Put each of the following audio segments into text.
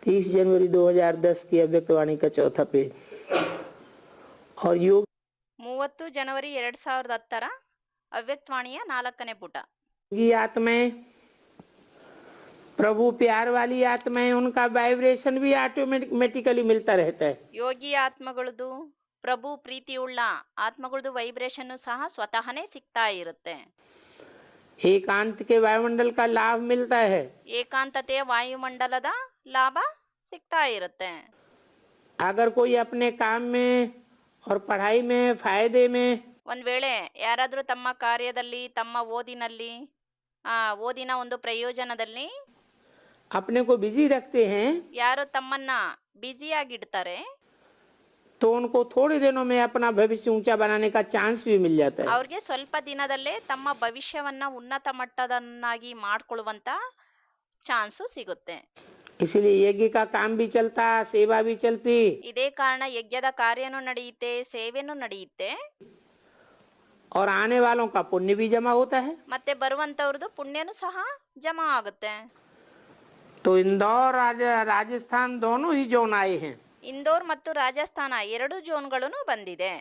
30 जनवरी 2010 की अव्यक्तवाणी का चौथा पेज। और योग 30 ಜನವರಿ 2010ರ ಅವ್ಯಕ್ತವಾಣಿಯ 4ನೇ ಪುಟ. की आत्माएं, प्रभु प्यार वाली आत्माएं, उनका वाइब्रेशन भी ऑटोमेटिकली मिलता रहता है। ಯೋಗಿ ಆತ್ಮಗಳದು, ಪ್ರಭು ಪ್ರೀತಿಯುಳ್ಳ ಆತ್ಮಗಳದು ವೈಬ್ರೇಷನ್ ಸಹ ಸ್ವತಃನೇ ಸಿಗ್ತಾ ಇರುತ್ತೆ. एकांत के वायुमंडल का लाभ मिलता है। ಏಕಾಂತತೆಯ ವಾಯುಮಂಡಲದ ಲಾಭ ಸಿಗ್ತಾ ಇರುತ್ತೆ. अगर कोई अपने काम में और पढ़ाई में फायदे में ಒಂದ್ ವೇಳೆ ಯಾರಾದ್ರೂ ತಮ್ಮ ಕಾರ್ಯದಲ್ಲಿ, ತಮ್ಮ ಓದಿನ ಒಂದು ಪ್ರಯೋಜನದಲ್ಲಿ अपने को बिजी रखते हैं, ಯಾರು ತಮ್ಮನ್ನ ಬ್ಯುಸಿಯಾಗಿಡ್ತಾರೆ, तो उनको थोड़े दिनों में अपना भविष्य ऊंचा बनाने का चांस भी मिल जाता है। ಅವ್ರಿಗೆ ಸ್ವಲ್ಪ ದಿನದಲ್ಲೇ ತಮ್ಮ ಭವಿಷ್ಯವನ್ನ ಉನ್ನತ ಮಟ್ಟದನ್ನಾಗಿ ಮಾಡ್ಕೊಳ್ಳುವಂತ ಚಾನ್ಸು ಸಿಗುತ್ತೆ. इसलिए यज्ञ का काम भी चलता, सेवा भी चलती, ಇದೇ ಕಾರಣ ಯಜ್ಞದ ಕಾರ್ಯನೂ ನಡೆಯುತ್ತೆ, ಸೇವೆನೂ ನಡೆಯುತ್ತೆ, और आने वालों का पुण्य भी जमा होता है। ಮತ್ತೆ ಬರುವಂತವ್ರದ್ದು ಪುಣ್ಯನೂ ಸಹ ಜಮಾ ಆಗುತ್ತೆ. तो इंदौर राजस्थान दोनों ही जोन आए हैं। ಇಂದೋರ್ ಮತ್ತು ರಾಜಸ್ಥಾನ ಎರಡು ಝೋನ್ಗಳನ್ನು ಬಂದಿದೆ.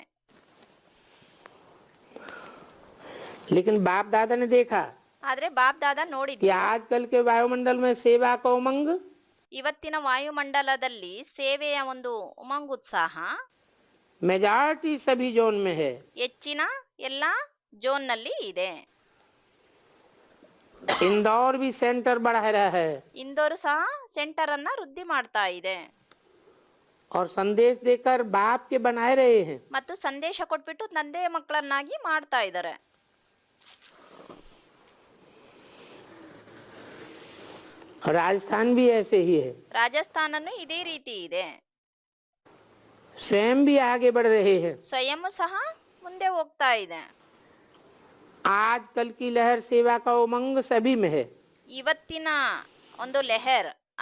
लेकिन बाप दादा ने देखा ಆದ್ರೆ ಬಾಪ್ ದಾದಾ कि ನೋಡಿದ್ರು, आजकल के वायुमंडल में सेवा का उमंग ಇವತ್ತಿನ ವಾಯುಮಂಡಲದಲ್ಲಿ ಸೇವೆಯ ಒಂದು ಉಮಂಗುತ್ಸಾಹ मेजॉरिटी सभी जोन में है। ಹೆಚ್ಚಿನ ಎಲ್ಲಾ ಝೋನ್ನಲ್ಲಿ ಇದೆ. इंदौर भी सेंटर बढ़ा रहा है ಇಂದೋರು ಸಹ ಸೆಂಟರ್ ಅನ್ನ ವೃದ್ಧಿ ಮಾಡ್ತಾ ಇದೆ और संदेश देकर बाप के बनाए रहे हैं। ಮತ್ತು ಸಂದೇಶ ಕೊಟ್ಬಿಟ್ಟು ತಂದೆಯ ಮಕ್ಕಳನ್ನಾಗಿ ಮಾಡ್ತಾ ಇದ್ದಾರೆ. राजस्थान भी ऐसे ही है, ರಾಜಸ್ಥಾನನು ಇದೇ ರೀತಿ ಇದೆ. स्वयं भी आगे बढ़ रहे हैं। ಸ್ವಯಂ ಸಹ ಮುಂದೆ ಹೋಗ್ತಾ ಇದೆ. आजकल की लहर सेवा का उमंग सभी में है। ಇವತ್ತಿನ ಒಂದು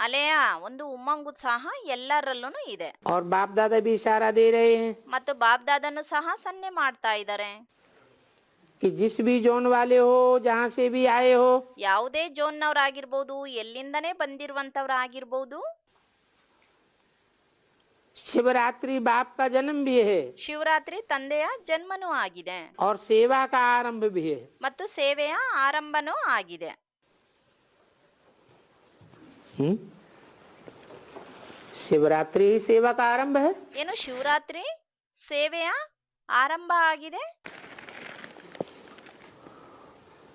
ಅಲೆಯ ಒಂದು ಉಮಂಗುತ್ಸಾಹ ಎಲ್ಲರಲ್ಲೂ ಇದೆ. और बाप दादा भी इशारा दे रहे हैं ಮತ್ತು ಬಾಪ್ ದಾದನು ಸಹ ಸನ್ನೆ ಮಾಡ್ತಾ ಇದ್ದಾರೆ, कि जिस भी जोन वाले हो, जहाँ से भी आए हो, ಯಾವುದೇ ಝೋನ್ನವರಾಗಿರ್ಬೋದು, ಎಲ್ಲಿಂದನೇ ಬಂದಿರುವಂತವರಾಗಿರ್ಬೋದು, शिवरात्रि बाप का जन्म भी है ಶಿವರಾತ್ರಿ ತಂದೆಯ ಜನ್ಮನೂ ಆಗಿದೆ और सेवा का आरंभ भी है। ಮತ್ತು ಸೇವೆಯ ಆರಂಭನೂ ಆಗಿದೆ. शिवरात्रि सेवा का आरंभ है। ಏನು ಶಿವರಾತ್ರಿ ಸೇವೆಯ ಆರಂಭ ಆಗಿದೆ,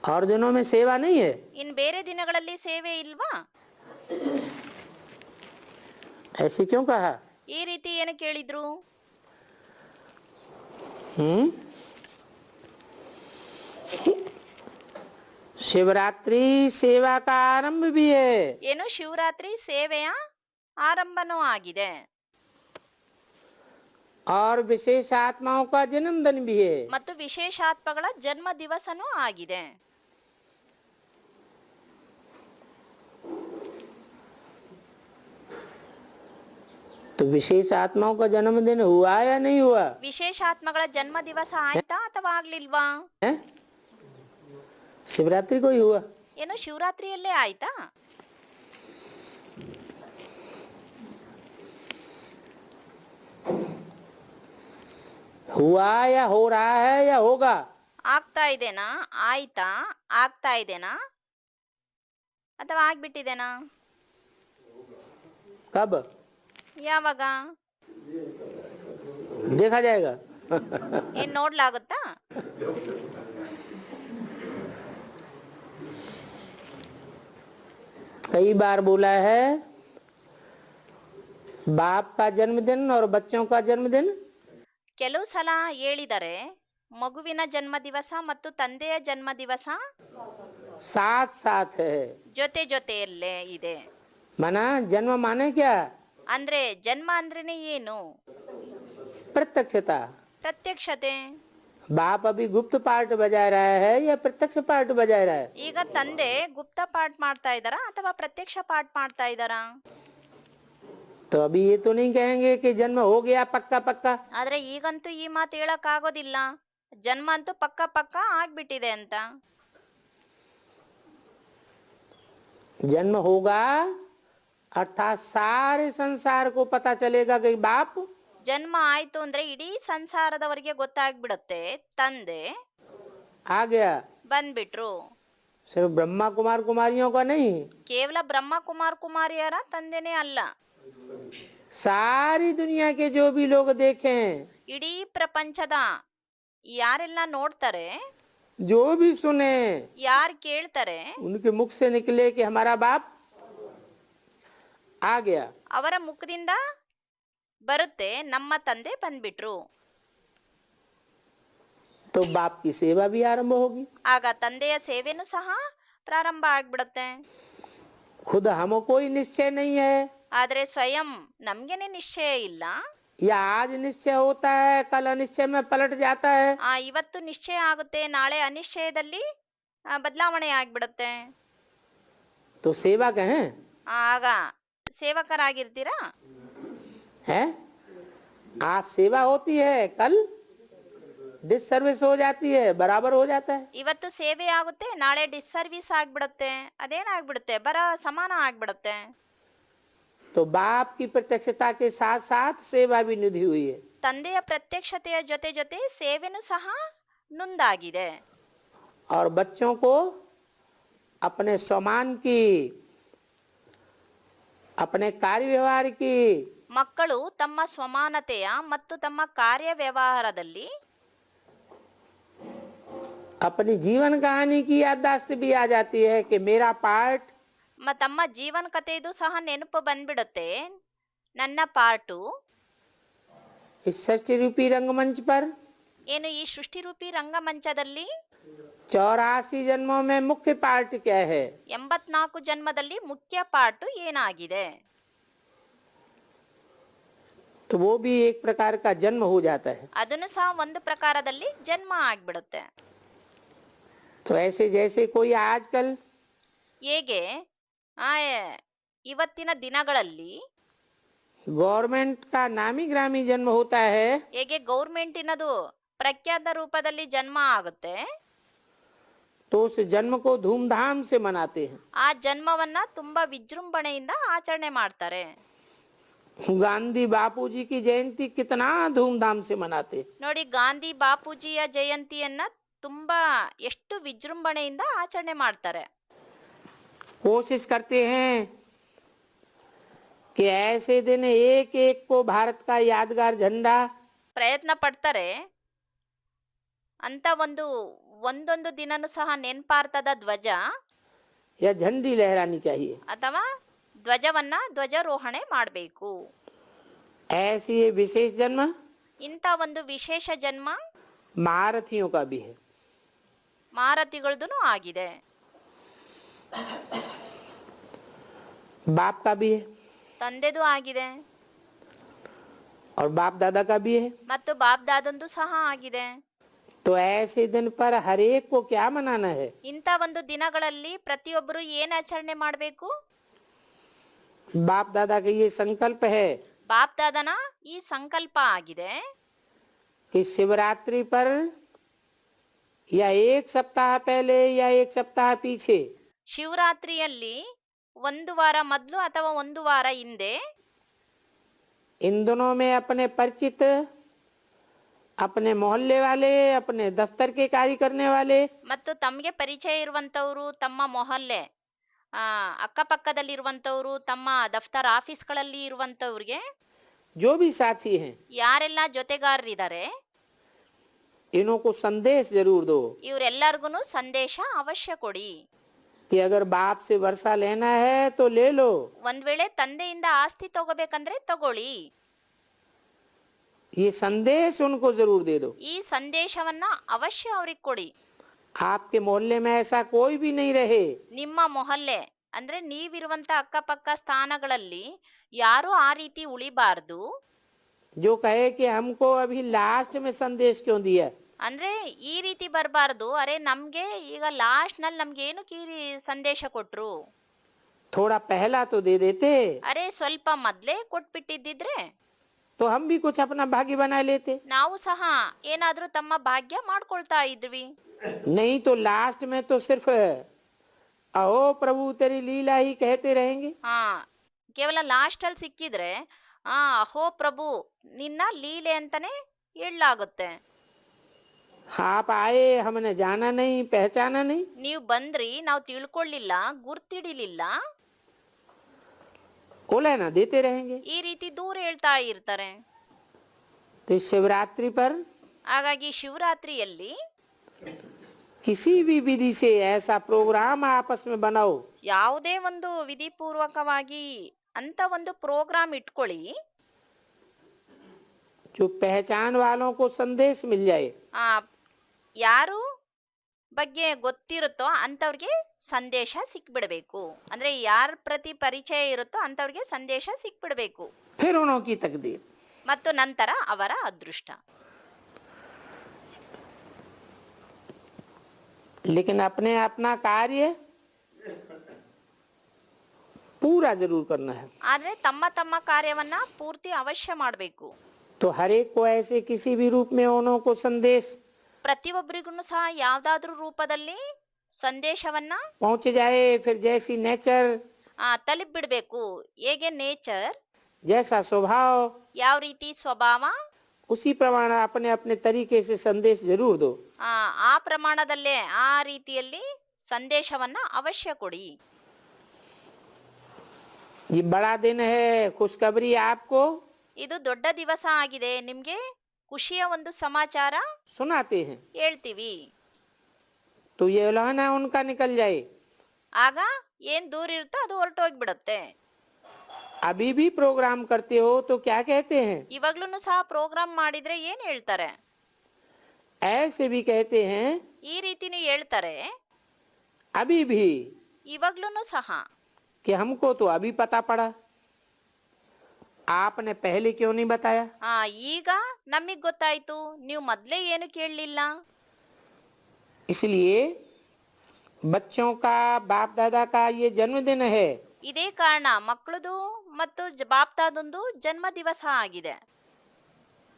और दिनों में सेवा नहीं है। ಇನ್ ಬೇರೆ ದಿನಗಳಲ್ಲಿ ಸೇವೆ ಇಲ್ವಾ? ऐसे क्यों कहा? ಈ ರೀತಿ ಏನು ಕೇಳಿದ್ರು? शिवरात्रि सेवा का आरंभ भी है ಏನು ಶಿವರಾತ್ರಿ ಸೇವೆಯ ಆರಂಭನೂ ಆಗಿದೆ और विशेष आत्माओं का जन्मदिन भी है। ಮತ್ತು ವಿಶೇಷಾತ್ಮಗಳ ಜನ್ಮ ದಿವಸನೂ ಆಗಿದೆ. तो विशेष आत्माओं का जन्मदिन हुआ या नहीं हुआ? ವಿಶೇಷಾತ್ಮಗಳ ಜನ್ಮ ದಿವಸ ಆಯ್ತಾ ಅಥವಾ ಆಗ್ಲಿಲ್ವಾ? शिवरात्रि को ही हुआ। ಏನು ಶಿವರಾತ್ರಿಯಲ್ಲೇ ಆಯ್ತಾ? हुआ या हो रहा है या होगा? ಆಗ್ತಾ ಇದೆನಾ, ಆಯ್ತಾ, ಆಗ್ತಾ ಇದೆನಾ ಅಥವಾ ಆಗ್ಬಿಟ್ಟಿದೆನಾ? कब? ಯಾವಾಗ? देखा जाएगा। ಏನ್ ನೋಡ್ಲಾಗುತ್ತಾ? कई बार बोला है बाप का जन्मदिन और बच्चों का जन्मदिन ಕೆಲವು ಸಲ ಹೇಳಿದರೆ ಮಗುವಿನ ಜನ್ಮ ದಿವಸ ಮತ್ತು ತಂದೆಯ ಜನ್ಮ ದಿವಸ साथ साथ है। ಜೊತೆ ಜೊತೆಯಲ್ಲೇ ಇದೆ. माना जन्म माने क्या? ಅಂದ್ರೆ ಜನ್ಮ ಅಂದ್ರೇನೆ ಏನು? प्रत्यक्षता। ಪ್ರತ್ಯಕ್ಷತೆ. बाप अभी गुप्त पार्ट बजा रहा है या प्रत्यक्ष पार्ट बजा रहा है? ಈಗ ತಂದೆ ಗುಪ್ತ ಪಾಠ ಮಾಡ್ತಾ ಇದ್ದಾರಾ ಅಥವಾ ಪ್ರತ್ಯಕ್ಷ ಪಾಠ ಮಾಡ್ತಾ ಇದ್ದಾರಾ? तो अभी ये तो नहीं कहेंगे कि जन्म हो गया पक्का पक्का। ಆದ್ರೆ ಈಗಂತೂ ಈ ಮಾತು ಹೇಳಕ್ ಆಗೋದಿಲ್ಲ, ಜನ್ಮ ಅಂತೂ ಪಕ್ಕ ಪಕ್ಕ ಆಗ್ಬಿಟ್ಟಿದೆ ಅಂತ. जन्म होगा अर्थात सारे संसार को पता चलेगा कि बाप ಜನ್ಮ ಆಯ್ತು ಅಂದ್ರೆ ಇಡೀ ಸಂಸಾರದವರಿಗೆ ಗೊತ್ತಾಗ್ಬಿಡುತ್ತೆ ತಂದೆ आ गया। ಬಂದ್ಬಿಟ್ರು. सिर्फ ब्रह्मा कुमार कुमारियों का नहीं, ಕೇವಲ ಬ್ರಹ್ಮ ಕುಮಾರ್ ಕುಮಾರಿಯರ ತಂದೆನೇ ಅಲ್ಲ, सारी दुनिया के जो भी लोग देखें, ಇಡೀ ಪ್ರಪಂಚದ ಯಾರೆಲ್ಲ ನೋಡ್ತಾರೆ, जो भी सुने, ಯಾರು ಕೇಳ್ತಾರೆ, उनके मुख से निकले कि हमारा बाप आ गया। ಅವರ ಮುಖದಿಂದ ಬರುತ್ತೆ ನಮ್ಮ ತಂದೆ ಬಂದ್ಬಿಟ್ರು. तो बाप की सेवा भी आरंभ होगी। ಆಗ ತಂದೆಯ ಸೇವೆನೂ ಸಹ ಪ್ರಾರಂಭ ಆಗ್ಬಿಡುತ್ತೆ. खुद हम कोई निश्चय नहीं है, ಆದ್ರೆ ಸ್ವಯಂ ನಮ್ಗೆನೆ ನಿಶ್ಚಯ ಇಲ್ಲ. या आज निश्चय होता है कल अनिश्चय में पलट जाता है। ಇವತ್ತು ನಿಶ್ಚಯ ಆಗುತ್ತೆ, ನಾಳೆ ಅನಿಶ್ಚಯದಲ್ಲಿ ಬದಲಾವಣೆ ಆಗ್ಬಿಡುತ್ತೆ. तो सेवक हैं, ಆಗ ಸೇವಕರಾಗಿರ್ತೀರಾ? है आज सेवा होती है, कल डिसर्विस हो जाती है, बराबर हो जाता है। ಇವತ್ತು ಸೇವೆ ಆಗುತ್ತೆ, ನಾಳೆ ಡಿಸ್ಸರ್ವಿಸ್ ಆಗ್ಬಿಡುತ್ತೆ. ಅದೇನಾಗ್ಬಿಡುತ್ತೆ, ಸಮಾನ ಆಗ್ಬಿಡುತ್ತೆ. तो बाप की प्रत्यक्षता के साथ साथ सेवा भी निधि हुई है। ತಂದೆಯ ಪ್ರತ್ಯಕ್ಷತೆಯ ಜೊತೆ ಜೊತೆ ಸೇವೆನೂ ಸಹ ನುಂದಾಗಿದೆ. और बच्चों को अपने स्वमान की, अपने कार्य व्यवहार की, ಮಕ್ಕಳು ತಮ್ಮ ಸ್ವಮಾನತೆಯ ಮತ್ತು ತಮ್ಮ ಕಾರ್ಯ ವ್ಯವಹಾರದಲ್ಲಿ अपनी जीवन कहानी की याददाश्त भी आ जाती है कि मेरा पार्ट, ತಮ್ಮ ಜೀವನ ಕಥೆಯದು ಸಹ ನೆನಪು ಬಂದ್ಬಿಡುತ್ತೆ. ನನ್ನ ಪಾರ್ಟು इस सृष्टि रूपी रंगमंच पर ಏನು, ಈ ಸೃಷ್ಟಿರೂಪಿ ರಂಗಮಂಚದಲ್ಲಿ 84 जन्मों में मुख्य पार्ट क्या है। 84 ಜನ್ಮದಲ್ಲಿ ಮುಖ್ಯ ಪಾರ್ಟು ಏನಾಗಿದೆ. तो वो भी एक प्रकार का जन्म हो जाता है। ಅದನ್ನು ಸಹ ಒಂದು ಪ್ರಕಾರದಲ್ಲಿ ಜನ್ಮ ಆಗ್ಬಿಡುತ್ತೆ. तो ऐसे जैसे कोई आजकल ಹೇಗೆ ಇವತ್ತಿನ ದಿನಗಳಲ್ಲಿ गवर्नमेंट का नामी ग्रामी जन्म होता है, ಹೇಗೆ ಗೌರ್ಮೆಂಟಿನದು ಪ್ರಖ್ಯಾತ ರೂಪದಲ್ಲಿ ಜನ್ಮ ಆಗುತ್ತೆ, तो उस जन्म को धूमधाम से मनाते हैं। ಆ ಜನ್ಮವನ್ನ ತುಂಬಾ ವಿಜೃಂಭಣೆಯಿಂದ ಆಚರಣೆ ಮಾಡ್ತಾರೆ. गांधी बापूजी की जयंती कितना धूमधाम से मनाते हैं। ನೋಡಿ, ಗಾಂಧಿ ಬಾಪೂಜಿಯ ಜಯಂತಿಯನ್ನ ತುಂಬಾ ಎಷ್ಟು ವಿಜೃಂಭಣೆಯಿಂದ ಆಚರಣೆ ಮಾಡ್ತಾರೆ. कोशिश करते हैं कि ऐसे दिन एक एक को भारत का यादगार झंडा, ಪ್ರಯತ್ನ ಪಡ್ತಾರೆ ಅಂತ ಒಂದೊಂದು ದಿನನೂ ಸಹ ನೆನಪಾರ್ಥದ ಧ್ವಜ या झंडी लहरानी चाहिए। ಅಥವಾ ಧ್ವಜಾರೋಹಣೆ ಮಾಡಬೇಕು. ऐसी ये विशेष जन्म ಇಂಥ ಒಂದು ವಿಶೇಷ ಜನ್ಮ महारथियों का भी है। ಮಾರತಿಗಳದ್ದು ಆಗಿದೆ, बाप का भी है ತಂದೆದು ಆಗಿದೆ, और बाप दादा का भी है। ಮತ್ತು ಬಾಪ್ ದಾದಂದು ಸಹ ಆಗಿದೆ. तो ऐसे दिन पर हर एक को क्या मनाना है। ಇಂಥ ಒಂದು ದಿನಗಳಲ್ಲಿ ಪ್ರತಿಯೊಬ್ಬರು ಏನ್ ಆಚರಣೆ ಮಾಡಬೇಕು? बाप दादा का ये संकल्प है ಬಾಪ್ ದಾದನ ಈ ಸಂಕಲ್ಪ ಆಗಿದೆ. कि शिवरात्रि पर या एक सप्ताह पहले या एक सप्ताह पीछे, ಶಿವರಾತ್ರಿಯಲ್ಲಿ ಒಂದು ವಾರ ಮೊದಲು ಅಥವಾ ಒಂದು ವಾರ ಹಿಂದೆ इन दिनों में अपने परिचित, अपने मोहल्ले वाले, अपने दफ्तर के कार्य करने वाले, ಮತ್ತು ತಮಗೆ ಪರಿಚಯ ಇರುವಂತವರು, ತಮ್ಮ ಮೊಹಲ್ಲೆ ಅಕ್ಕಪಕ್ಕದಲ್ಲಿರುವಂತವರು, ತಮ್ಮ ದಫ್ತರ್ ಆಫೀಸ್ಗಳಲ್ಲಿ ಇರುವಂತವ್ರಿಗೆ, जो भी साथी हैं, ಯಾರೆಲ್ಲ ಜೊತೆಗಾರರಿದ್ದಾರೆ, इनको संदेश जरूर दो ಇವರೆಲ್ಲರಿಗೂ ಸಂದೇಶ ಅವಶ್ಯ ಕೊಡಿ. कि अगर बाप से वर्षा लेना है तो ले लो। ಒಂದ್ ವೇಳೆ ತಂದೆಯಿಂದ ಆಸ್ತಿ ತಗೋಬೇಕಂದ್ರೆ ತಗೊಳ್ಳಿ. ये संदेश उनको जरूर दे दो। ಈ ಸಂದೇಶವನ್ನ ಅವಶ್ಯ ಅವ್ರಿಗೆ ಕೊಡಿ. आपके मोहल्ले में ऐसा कोई भी नहीं रहे, ನಿಮ್ಮ ಮೊಹಲ್ಲೆ ಅಂದ್ರೆ ನೀವಿರುವಂತ ಅಕ್ಕಪಕ್ಕ ಸ್ಥಾನಗಳಲ್ಲಿ ಯಾರು ಆ ರೀತಿ ಉಳಿಬಾರ್ದು. जो कहे कि हमको अभी लास्ट में संदेश क्यों दिया। ಅಂದ್ರೆ ಈ ರೀತಿ ಬರಬಾರ್ದು, ಅರೆ ನಮ್ಗೆ ಈಗ ಲಾಸ್ಟ್ ನಲ್ಲಿ ನಮ್ಗೆ ಏನಕ್ಕೆ ಈ ಸಂದೇಶ ಕೊಟ್ರು, थोड़ा पहला तो दे देते, ಅರೆ ಸ್ವಲ್ಪ ಮೊದ್ಲೇ ಕೊಟ್ಬಿಟ್ಟಿದ್ದಿದ್ರೆ तो हम भी कुछ अपना भाग्य बना लेते। ನಾವು ಸಹ ಏನಾದ್ರೂ ತಮ್ಮ ಭಾಗ್ಯ ಮಾಡ್ಕೊಳ್ತಾ ಇದ್ವಿ. नहीं तो लास्ट में तो सिर्फ अहो प्रभु तेरी लीला ही कहते रहेंगे। ಹಾ, ಕೇವಲ ಲಾಸ್ಟ್ ಅಲ್ಲಿ ಸಿಕ್ಕಿದ್ರೆ ಅಹೋ ಪ್ರಭು ನಿನ್ನ ಲೀಲೆ ಅಂತಾನೆ ಹೇಳಲಾಗುತ್ತೆ. आप आए, हमने जाना नहीं, पहचाना नहीं। ನೀವು ಬಂದ್ರಿ, ನಾವು ತಿಳ್ಕೊಳ್ಳಿಲ್ಲ, ಗುರ್ತಿಡಿಲಿಲ್ಲ, वो लेना देते रहेंगे। ಈ ರೀತಿ ದೂರ ಹೇಳ್ತಾ ಇರ್ತಾರೆ. तो इस शिवरात्रि पर ಹಾಗಾಗಿ ಶಿವರಾತ್ರಿಯಲ್ಲಿ किसी भी विधि से ऐसा प्रोग्राम आपस में बनाओ ಯಾವುದೇ ಒಂದು ವಿಧಿಪೂರ್ವಕವಾಗಿ ಅಂತ ಒಂದು ಪ್ರೋಗ್ರಾಮ್ ಇಟ್ಕೊಳ್ಳಿ, जो पहचान वालों को संदेश मिल जाए। ಆ ಯಾರು ಬಗ್ಗೆ ಗೊತ್ತಿರುತ್ತೋ ಅಂತವ್ರಿಗೆ ಸಂದೇಶ ಸಿಕ್ಬಿಡ್ಬೇಕು. ಅಂದ್ರೆ ಯಾರ ಪ್ರತಿ ಪರಿಚಯ ಇರುತ್ತೋ ಅಂತವ್ರಿಗೆ ಸಂದೇಶ ಸಿಕ್ಬಿಡ್ಬೇಕು. फिर उनकी तकदीर। ಮತ್ತು ನಂತರ ಅವರ ಅದೃಷ್ಟ. लेकिन अपने अपना कार्य पूरा जरूर करना है। ಆದ್ರೆ ತಮ್ಮ ತಮ್ಮ ಕಾರ್ಯವನ್ನ ಪೂರ್ತಿ ಅವಶ್ಯ ಮಾಡಬೇಕು. तो हर एक को ऐसे किसी भी रूप में उन्हों को संदेश ಪ್ರತಿಯೊಬ್ಬರಿಗೂ ಸಹ ಯಾವ್ದಾದ್ರೂ ರೂಪದಲ್ಲಿ ಸಂದೇಶವನ್ನ पहुंच जाए। फिर जैसी नेचर, ತಲುಪಿಬಿಡ್ಬೇಕು. ಹೇಗೆ ನೇಚರ್, जैसा स्वभाव, ಯಾವ ರೀತಿ ಸ್ವಭಾವ, उसी प्रमाण अपने अपने तरीके से संदेश जरूर दो। ಆ ಪ್ರಮಾಣದಲ್ಲೇ ಆ ರೀತಿಯಲ್ಲಿ ಸಂದೇಶವನ್ನ ಅವಶ್ಯ ಕೊಡಿ. ये बड़ा दिन है, खुशखबरी आपको ಇದು ದೊಡ್ಡ ದಿವಸ ಆಗಿದೆ, ನಿಮ್ಗೆ ಖುಷಿಯ ಒಂದು ಸಮಾಚಾರ सुनाते हैं। ಹೇಳ್ತೀವಿ. तो ये उल्हाना उनका निकल जाए। ಆಗ ಏನ್ ದೂರ ಇರುತ್ತೋ ಅದು ಹೊರಟೋಗ್ಬಿಡತ್ತೆ. अभी भी प्रोग्राम करते हो तो क्या कहते हैं? ಇವಾಗ್ಲೂ ಸಹ ಪ್ರೋಗ್ರಾಮ್ ಮಾಡಿದ್ರೆ ಏನ್ ಹೇಳ್ತಾರೆ? ऐसे भी कहते हैं ಈ ರೀತಿನೂ ಹೇಳ್ತಾರೆ. अभी भी ಇವಾಗ್ಲೂ ಸಹ कि हमको तो अभी पता पड़ा, आपने पहले क्यों नहीं बताया? ಈಗ ನಮಗ್ ಗೊತ್ತಾಯ್ತು, ನೀವು ಮೊದ್ಲೇ ಏನು ಕೇಳಲಿಲ್ಲ. इसलिए बच्चों का बाप दादा का ये जन्मदिन है। ಇದೇ ಕಾರಣ ಮಕ್ಕಳದು ಮತ್ತು ಬಾಪ್ತಾದೊಂದು ಜನ್ಮ ದಿವಸ ಆಗಿದೆ.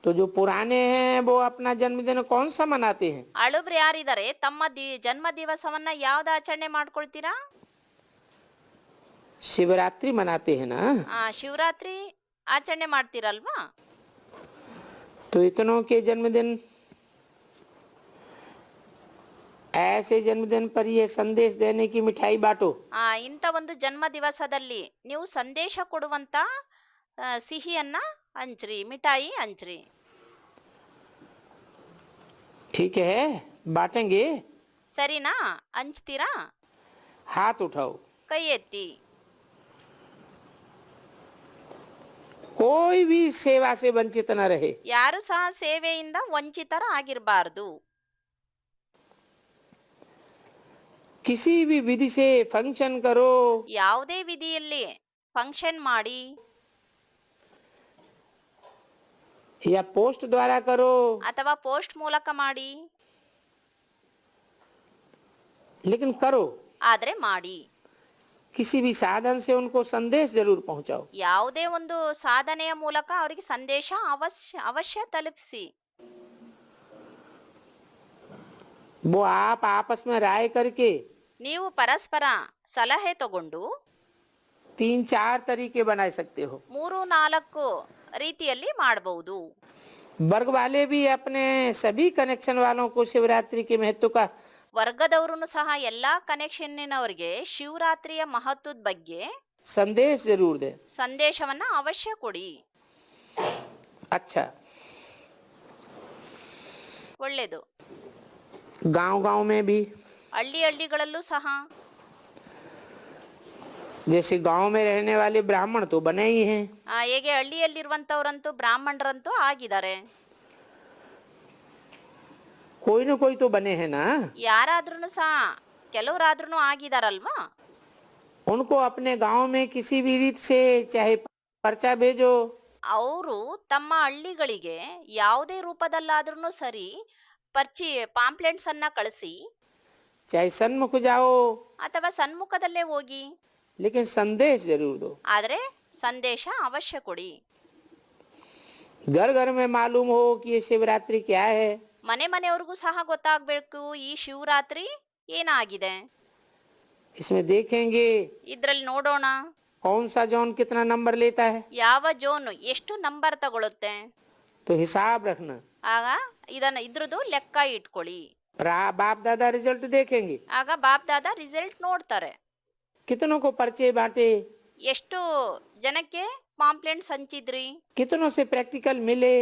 तो जो पुराने हैं वो अपना जन्मदिन कौन सा मनाते हैं? ಹಳುಬ್ರು ಯಾರಿದ್ದಾರೆ ತಮ್ಮ ಜನ್ಮ ದಿವಸವನ್ನ ಯಾವ್ದು ಆಚರಣೆ ಮಾಡ್ಕೊಳ್ತೀರಾ? शिवरात्रि मनाते हैं ना। ಶಿವರಾತ್ರಿ ಆಚರಣೆ ಮಾಡ್ತೀರಲ್ವಾ? तो इतनों के जन्मदिन, ऐसे जन्मदिन पर ये संदेश देने की मिठाई बांटो। ಇಂಥ ಒಂದು ಜನ್ಮ ದಿವಸದಲ್ಲಿ ನೀವು ಸಂದೇಶ ಕೊಡುವಂತ ಸಿಹಿಯನ್ನ ಹಂಚ್ರಿ, ಮಿಠಾಯಿ ಹಂಚ್ರಿ. ठीक है, बांटेंगे। ಸರಿನಾ? ಹಂಚ್ತೀರಾ? हाथ उठाओ। ಕೈ ಎತ್ತಿ. कोई भी सेवा से वंचित न रहे। ಯಾರು ಸಹ ಸೇವೆಯಿಂದ ವಂಚಿತರ ಆಗಿರಬಾರ್ದು. किसी भी विधि से फंक्शन करो, ಯಾವುದೇ ವಿಧಿಯಲ್ಲಿ ಫಂಕ್ಷನ್ ಮಾಡಿ या पोस्ट द्वारा करो, ಅಥವಾ ಪೋಸ್ಟ್ ಮೂಲಕ ಮಾಡಿ, लेकिन करो। ಆದ್ರೆ ಮಾಡಿ. किसी भी साधन से उनको संदेश जरूर पहुंचाओ। ಯಾವುದೇ ಒಂದು ಸಾಧನೆಯ ಮೂಲಕ ಅವರಿಗೆ ಸಂದೇಶ ಅವಶ್ಯ ತಲುಪಿಸಿ. वो आप आपस में राय करके ನೀವು ಪರಸ್ಪರ ಸಲಹೆ ತಗೊಂಡು 3-4 तरीके बना सकते हो। 3-4 ರೀತಿಯಲ್ಲಿ ಮಾಡಬಹುದು. वर्ग वाले भी अपने सभी कनेक्शन वालों को शिवरात्रि के महत्व का ವರ್ಗದವರು ಸಹ ಎಲ್ಲಾ ಕನೆಕ್ಷನ್ನಿನವರಿಗೆ ಶಿವರಾತ್ರಿಯ ಮಹತ್ವದ ಬಗ್ಗೆ संदेश जरूर दे। ಸಂದೇಶವನ್ನ ಅವಶ್ಯ ಕೊಡಿ. अच्छा, ಒಳ್ಳೆಯದು. गांव गांव में भी, ಹಳ್ಳಿಗಳಲ್ಲೂ ಸಹ जैसे गांव में रहने वाले ब्राह्मण तो बने ही हैं, ಹೇಗೆ ಹಳ್ಳಿಯಲ್ಲಿರುವಂತವ್ರಂತೂ ಬ್ರಾಹ್ಮಣರಂತೂ ಆಗಿದ್ದಾರೆ. कोई न कोई तो बने हैं ना। ಯಾರಾದ್ರೂ ಸಹ ಕೆಲವರಾದ್ರೂ ಆಗಿದಾರಲ್ವಾ? उनको अपने गांव में किसी भी रीत से चाहे पर्चा भेजो, ಅವರು ತಮ್ಮ ಹಳ್ಳಿಗಳಿಗೆ ಯಾವುದೇ ರೂಪದಲ್ಲಾದ್ರೂ ಸರಿ ಪಾಂಪ್ಲೆಟ್ಸ್ ಅನ್ನ ಕಳಿಸಿ, चाहे सन्मुख जाओ, ಅಥವಾ ಸನ್ಮುಖದಲ್ಲೇ ಹೋಗಿ, लेकिन संदेश जरूर दो। ಆದ್ರೆ ಸಂದೇಶ ಅವಶ್ಯ ಕೊಡಿ. घर घर में मालूम हो कि ये शिवरात्रि क्या है। ಮನೆಯವ್ರಿಗೂ ಸಹ ಗೊತ್ತಾಗ್ಬೇಕು ಈ ಶಿವರಾತ್ರಿ ಏನಾಗಿದೆ. इसमें देखेंगे ಇದ್ರಲ್ಲಿ ನೋಡೋಣ, कौन सा जॉन कितना नंबर लेता है, ಯಾವ ಜೋನ್ ಎಷ್ಟು ನಂಬರ್ ತಗೊಳುತ್ತೆ, तो हिसाब रखना। ಆಗ ಇದ್ರದ್ದು ಲೆಕ್ಕ ಇಟ್ಕೊಳ್ಳಿ। बाप दादा रिजल्ट देखेंगे, ಆಗ ಬಾಪ್ ದಾದಾ ರಿಸಲ್ಟ್ ನೋಡ್ತಾರೆ, कितनों को पर्चे बांटे, ಎಷ್ಟು ಜನಕ್ಕೆ ಪಾಂಪ್ಲೆಂಟ್ಸ್ ಹಂಚಿದ್ರಿ, कितनों से प्रैक्टिकल मिले,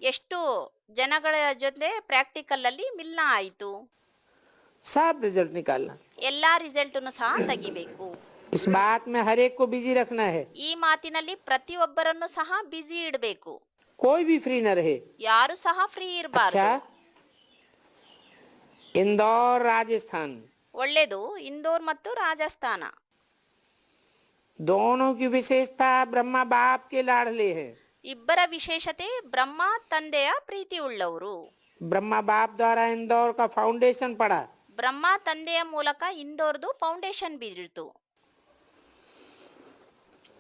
ಎಷ್ಟು ಜನಗಳ ಜೊತೆ ಪ್ರಾಕ್ಟಿಕಲ್ ಅಲ್ಲಿ ಮಿಲ್ನ ಆಯ್ತು, सब रिजल्ट निकालना। ಎಲ್ಲಾ ರಿಸಲ್ಟನ್ನು ಸಹ ತೆಗಿಬೇಕು। इस बात में हर एक को बिजी रखना है, ಈ ಮಾತಿನಲ್ಲಿ ಪ್ರತಿಯೊಬ್ಬರನ್ನು ಸಹ ಬಿಸಿ ಇಡಬೇಕು, कोई भी फ्री न रहे। ಯಾರು ಸಹ ಫ್ರೀ ಇರಬಾರದು। अच्छा, इंदौर राजस्थान ಒಳ್ಳೆಯದು, ಇಂದೋರ್ ಮತ್ತು ರಾಜಸ್ಥಾನ दोनों की विशेषता ब्रह्मा बाप के लाडले हैं। ಇಬ್ಬರ ವಿಶೇಷತೆ ಬ್ರಹ್ಮ ತಂದೆಯ ಪ್ರೀತಿ ಉಳ್ಳವರು। ब्रह्मा बाप द्वारा इंदौर का फाउंडेशन पड़ा, ಬ್ರಹ್ಮ ತಂದೆಯ ಮೂಲಕ ಇಂದೋರ್ದು ಫೌಂಡೇಶನ್ ಬೀರಿತು।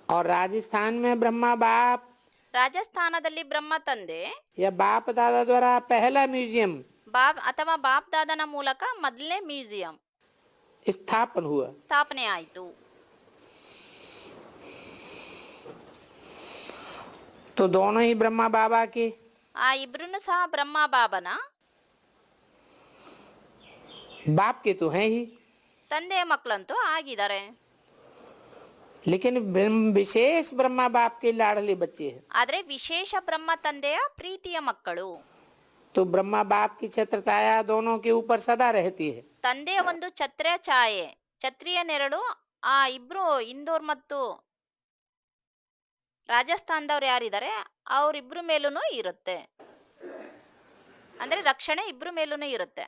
और राजस्थान में ब्रह्मा बाप ರಾಜಸ್ಥಾನದಲ್ಲಿ ಬ್ರಹ್ಮ ತಂದೆ या बाप दादा द्वारा पहला म्यूजियम ಬಾಪ್ ದಾದನ ಮೂಲಕ ಮೊದಲನೇ ಮ್ಯೂಸಿಯಂ स्थापन हुआ। ಸ್ಥಾಪನೆ ಆಯಿತು। तो दोनों ही ब्रह्मा बाबा के ಆ ಇಬ್ರು सह ಬ್ರಹ್ಮ ಬಾಬನ बाप के तो हैं ही, ತಂದೆಯ ಮಕ್ಕಳಂತೂ ಆಗಿದ್ದಾರೆ। लेकिन विशेष ब्रह्मा बाप के लाडले बच्चे हैं। ಆದ್ರೆ ವಿಶೇಷ ಬ್ರಹ್ಮ ತಂದೆಯ ಪ್ರೀತಿಯ ಮಕ್ಕಳು। तो ब्रह्मा बाप की छत्र छाया दोनों के ऊपर सदा रहती है। ತಂದೆಯ ಒಂದು ಛತ್ರ್ಯ ಛಾಯೆ, ಛತ್ರಿಯ ನೆರಳು ಆ ಇಬ್ರು ಇಂದೋರ್ ಮತ್ತು ರಾಜಸ್ಥಾನದವ್ರು ಯಾರಿದ್ದಾರೆ ಅವರಿಬ್ರು ಮೇಲೂ ಇರುತ್ತೆ, ಅಂದ್ರೆ ರಕ್ಷಣೆ ಇಬ್ರು ಮೇಲೂ ಇರುತ್ತೆ।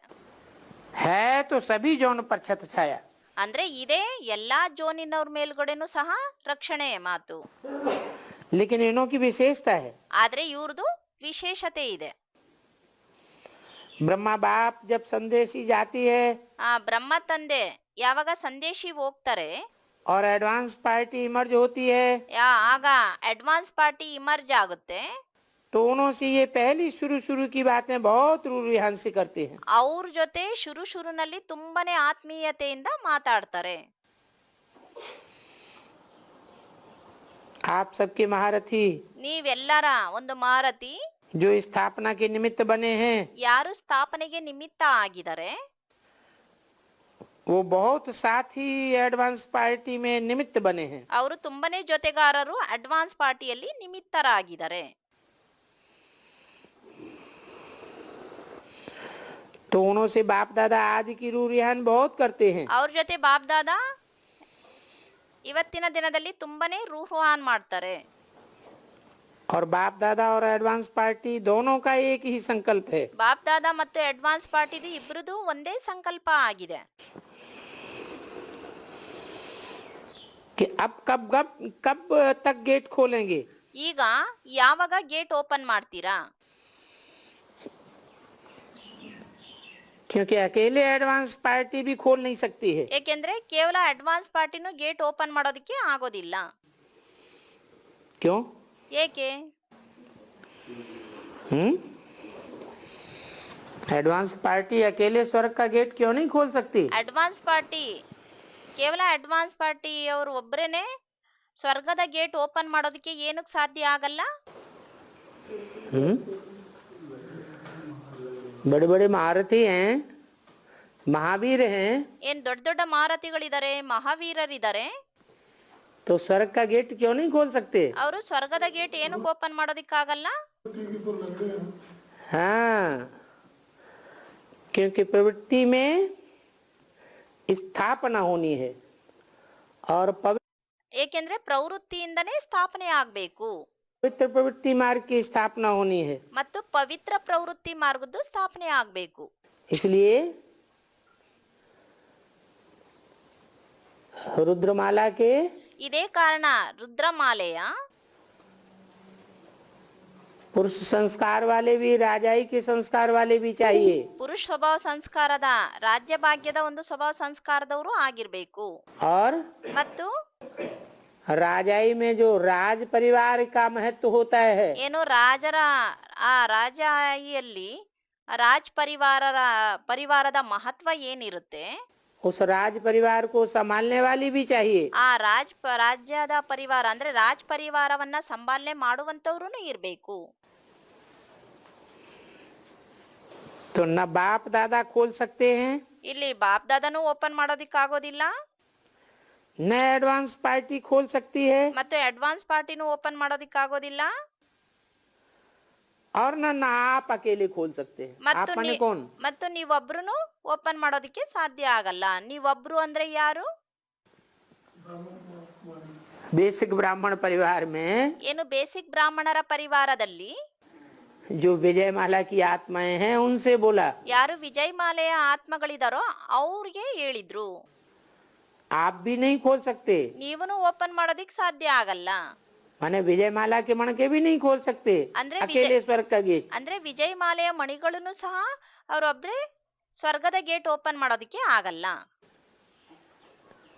है तो सभी जौन पर छत्र छाया, ಅಂದ್ರೆ ಇದೆ ಎಲ್ಲಾ ಜೋನಿನವ್ರ ಮೇಲ್ಗಡೆನೂ ಸಹ ರಕ್ಷಣೆಯ ಮಾತು। लेकिन इनों की विशेषता है, ಆದ್ರೆ ಇವ್ರದು ವಿಶೇಷತೆ ಇದೆ। ब्रह्मा बाप जब संदेशी जाती है ಆ ಬ್ರಹ್ಮ ತಂದೆ ಯಾವಾಗ ಸಂದೇಶಿ ಹೋಗ್ತಾರೆ, और एडवांस पार्टी इमर्ज होती है, ಆಗ ಅಡ್ವಾನ್ಸ್ ಪಾರ್ಟಿ ಇಮರ್ಜ್ ಆಗುತ್ತೆ। तो उन्होंने ये पहली शुरू की बातें बहुत रूहान से करते हैं। ಅವ್ರ ಜೊತೆ ಶುರುನಲ್ಲಿ ತುಂಬಾನೇ ಆತ್ಮೀಯತೆಯಿಂದ ಮಾತಾಡ್ತಾರೆ। आप सबके महारथी ನೀವೆಲ್ಲರ ಒಂದು ಮಹಾರಥಿ, जो स्थापना के निमित्त बने हैं, ಯಾರು ಸ್ಥಾಪನೆಗೆ ನಿಮಿತ್ತ ಆಗಿದ್ದಾರೆ, वो बहुत साथी एडवांस पार्टी में निमित्त बने हैं। ಅವರು ತುಂಬಾನೇ ಜೊತೆಗಾರರು ಅಡ್ವಾನ್ಸ್ ಪಾರ್ಟಿಯಲ್ಲಿ ನಿಮಿತ್ತರಾಗಿದ್ದಾರೆ। तो उनसे बाप दादा आदि की रूहान बहुत करते हैं। ಅವ್ರ ಜೊತೆ ಬಾಪ್ ದಾದಾ ಇವತ್ತಿನ ದಿನದಲ್ಲಿ ತುಂಬಾನೇ ರೂಹಾನ್ ಮಾಡ್ತಾರೆ। और बाप दादा और एडवांस पार्टी दोनों का एक ही संकल्प है, ಬಾಪ್ ದಾದಾ ಮತ್ತು ಅಡ್ವಾನ್ಸ್ ಪಾರ್ಟಿದು ಇಬ್ರದು ಒಂದೇ ಸಂಕಲ್ಪ ಆಗಿದೆ, कि अब कब तक गेट खोलेंगे। ಈಗ ಯಾವಾಗ ಗೇಟ್ ಓಪನ್ ಮಾಡ್ತೀರಾ, क्योंकि अकेले एडवांस पार्टी भी खोल नहीं सकती है। ಏಕೆಂದ್ರೆ ಕೇವಲ ಅಡ್ವಾನ್ಸ್ ಪಾರ್ಟಿನೂ ಗೇಟ್ ಓಪನ್ ಮಾಡೋದಕ್ಕೆ ಆಗೋದಿಲ್ಲ। क्यों? ಏಕೆ? एडवांस पार्टी अकेले स्वर्ग का गेट क्यों नहीं खोल सकती? ಅಡ್ವಾನ್ಸ್ ಪಾರ್ಟಿ ಕೇವಲ ಅಡ್ವಾನ್ಸ್ ಪಾರ್ಟಿ ಅವರು ಒಬ್ಬರೇನೆ ಸ್ವರ್ಗದ ಗೇಟ್ ಓಪನ್ ಮಾಡೋದಕ್ಕೆ ಏನಕ್ಕೆ ಸಾಧ್ಯ ಆಗಲ್ಲ? बड़े बड़े महारथी हैं, महावीर हैं, ಏನ್ ದೊಡ್ಡ ದೊಡ್ಡ ಮಹಾರಥಿಗಳಿದ್ದಾರೆ, ಮಹಾವೀರರಿದ್ದಾರೆ, तो स्वर्ग का गेट क्यों नहीं खोल सकते? ಅವರು ಸ್ವರ್ಗದ ಗೇಟ್ ಏನಕ್ಕೆ ಓಪನ್ ಮಾಡೋದಕ್ಕಾಗಲ್ಲ? हाँ, क्योंकि प्रवृत्ति में स्थापना होनी है और ಏಕೆಂದ್ರೆ ಪ್ರವೃತ್ತಿಯಿಂದನೇ ಸ್ಥಾಪನೆ ಆಗ್ಬೇಕು पवित्र प्रवृत्ति मार्ग की स्थापना होनी है, ಮತ್ತು ಪವಿತ್ರ ಪ್ರವೃತ್ತಿ ಮಾರ್ಗದ್ದು ಸ್ಥಾಪನೆ ಆಗ್ಬೇಕು। इसलिए रुद्रमाला के ಇದೇ ಕಾರಣ ರುದ್ರಮಾಲೆಯ पुरुष संस्कार वाले भी, राजाई के संस्कार वाले भी चाहिए। ಪುರುಷ ಸ್ವಭಾವ ಸಂಸ್ಕಾರದ ರಾಜ್ಯ ಭಾಗ್ಯದ ಒಂದು ಸ್ವಭಾವ ಸಂಸ್ಕಾರದವರು ಆಗಿರ್ಬೇಕು। और ಮತ್ತು राजाई में जो राज परिवार का महत्व होता है, ಏನು ರಾಜರ ಆ ರಾಜಾಯಿಯಲ್ಲಿ ರಾಜ್ ಪರಿವಾರದ ಮಹತ್ವ ಏನಿರುತ್ತೆ, उस राज परिवार को संभालने वाली भी चाहिए। ಆ ರಾಜ್ಯದ ಪರಿವಾರ ಅಂದ್ರೆ ರಾಜ್ ಪರಿವಾರವನ್ನ ಸಂಭಾಲನೆ ಮಾಡುವಂತವ್ರು ಇರ್ಬೇಕು. तो न बाप दादा खोल सकते हैं, ಇಲ್ಲಿ ಬಾಪ್ ದಾದಾನು ಓಪನ್ ಮಾಡೋದಿಕ್ಕಾಗೋದಿಲ್ಲ, न एडवांस पार्टी खोल सकती है, ಮತ್ತು ಅಡ್ವಾನ್ಸ್ ಪಾರ್ಟಿನೂ ಓಪನ್ ಮಾಡೋದಿಕ್ಕಾಗೋದಿಲ್ಲ, और न आप अकेले खोल सकते हैं। आप माने कौन? ಮತ್ತು ನೀವೊಬ್ರು ಓಪನ್ ಮಾಡೋದಿಕ್ಕೆ ಸಾಧ್ಯ ಆಗಲ್ಲ. ನೀವೊಬ್ರು ಅಂದ್ರೆ ಯಾರು? बेसिक ब्राह्मण परिवार में ಏನು ಬೇಸಿಕ್ ಬ್ರಾಹ್ಮಣರ ಪರಿವಾರದಲ್ಲಿ जो विजयमाला की आत्माएं हैं उनसे बोला, ಯಾರು ವಿಜಯಮಾಲೆಯ ಆತ್ಮಗಳಿದಾರೋ ಅವ್ರಿಗೆ ಹೇಳಿದ್ರು, आप भी नहीं खोल सकते। ನೀವೂ ಓಪನ್ ಮಾಡೋದಿಕ್ ಸಾಧ್ಯ ಆಗಲ್ಲ. माने विजयमाला के मणके भी नहीं खोल सकते ಅಂದ್ರೆ अकेले स्वर्ग का गेट। ಅಂದ್ರೆ ವಿಜಯಮಾಲೆಯ ಮಣಿಗಳನ್ನು ಸಹ ಅವರೊಬ್ರೆ ಸ್ವರ್ಗದ ಗೇಟ್ ಓಪನ್ ಮಾಡೋದಿಕ್ಕೆ ಆಗಲ್ಲ.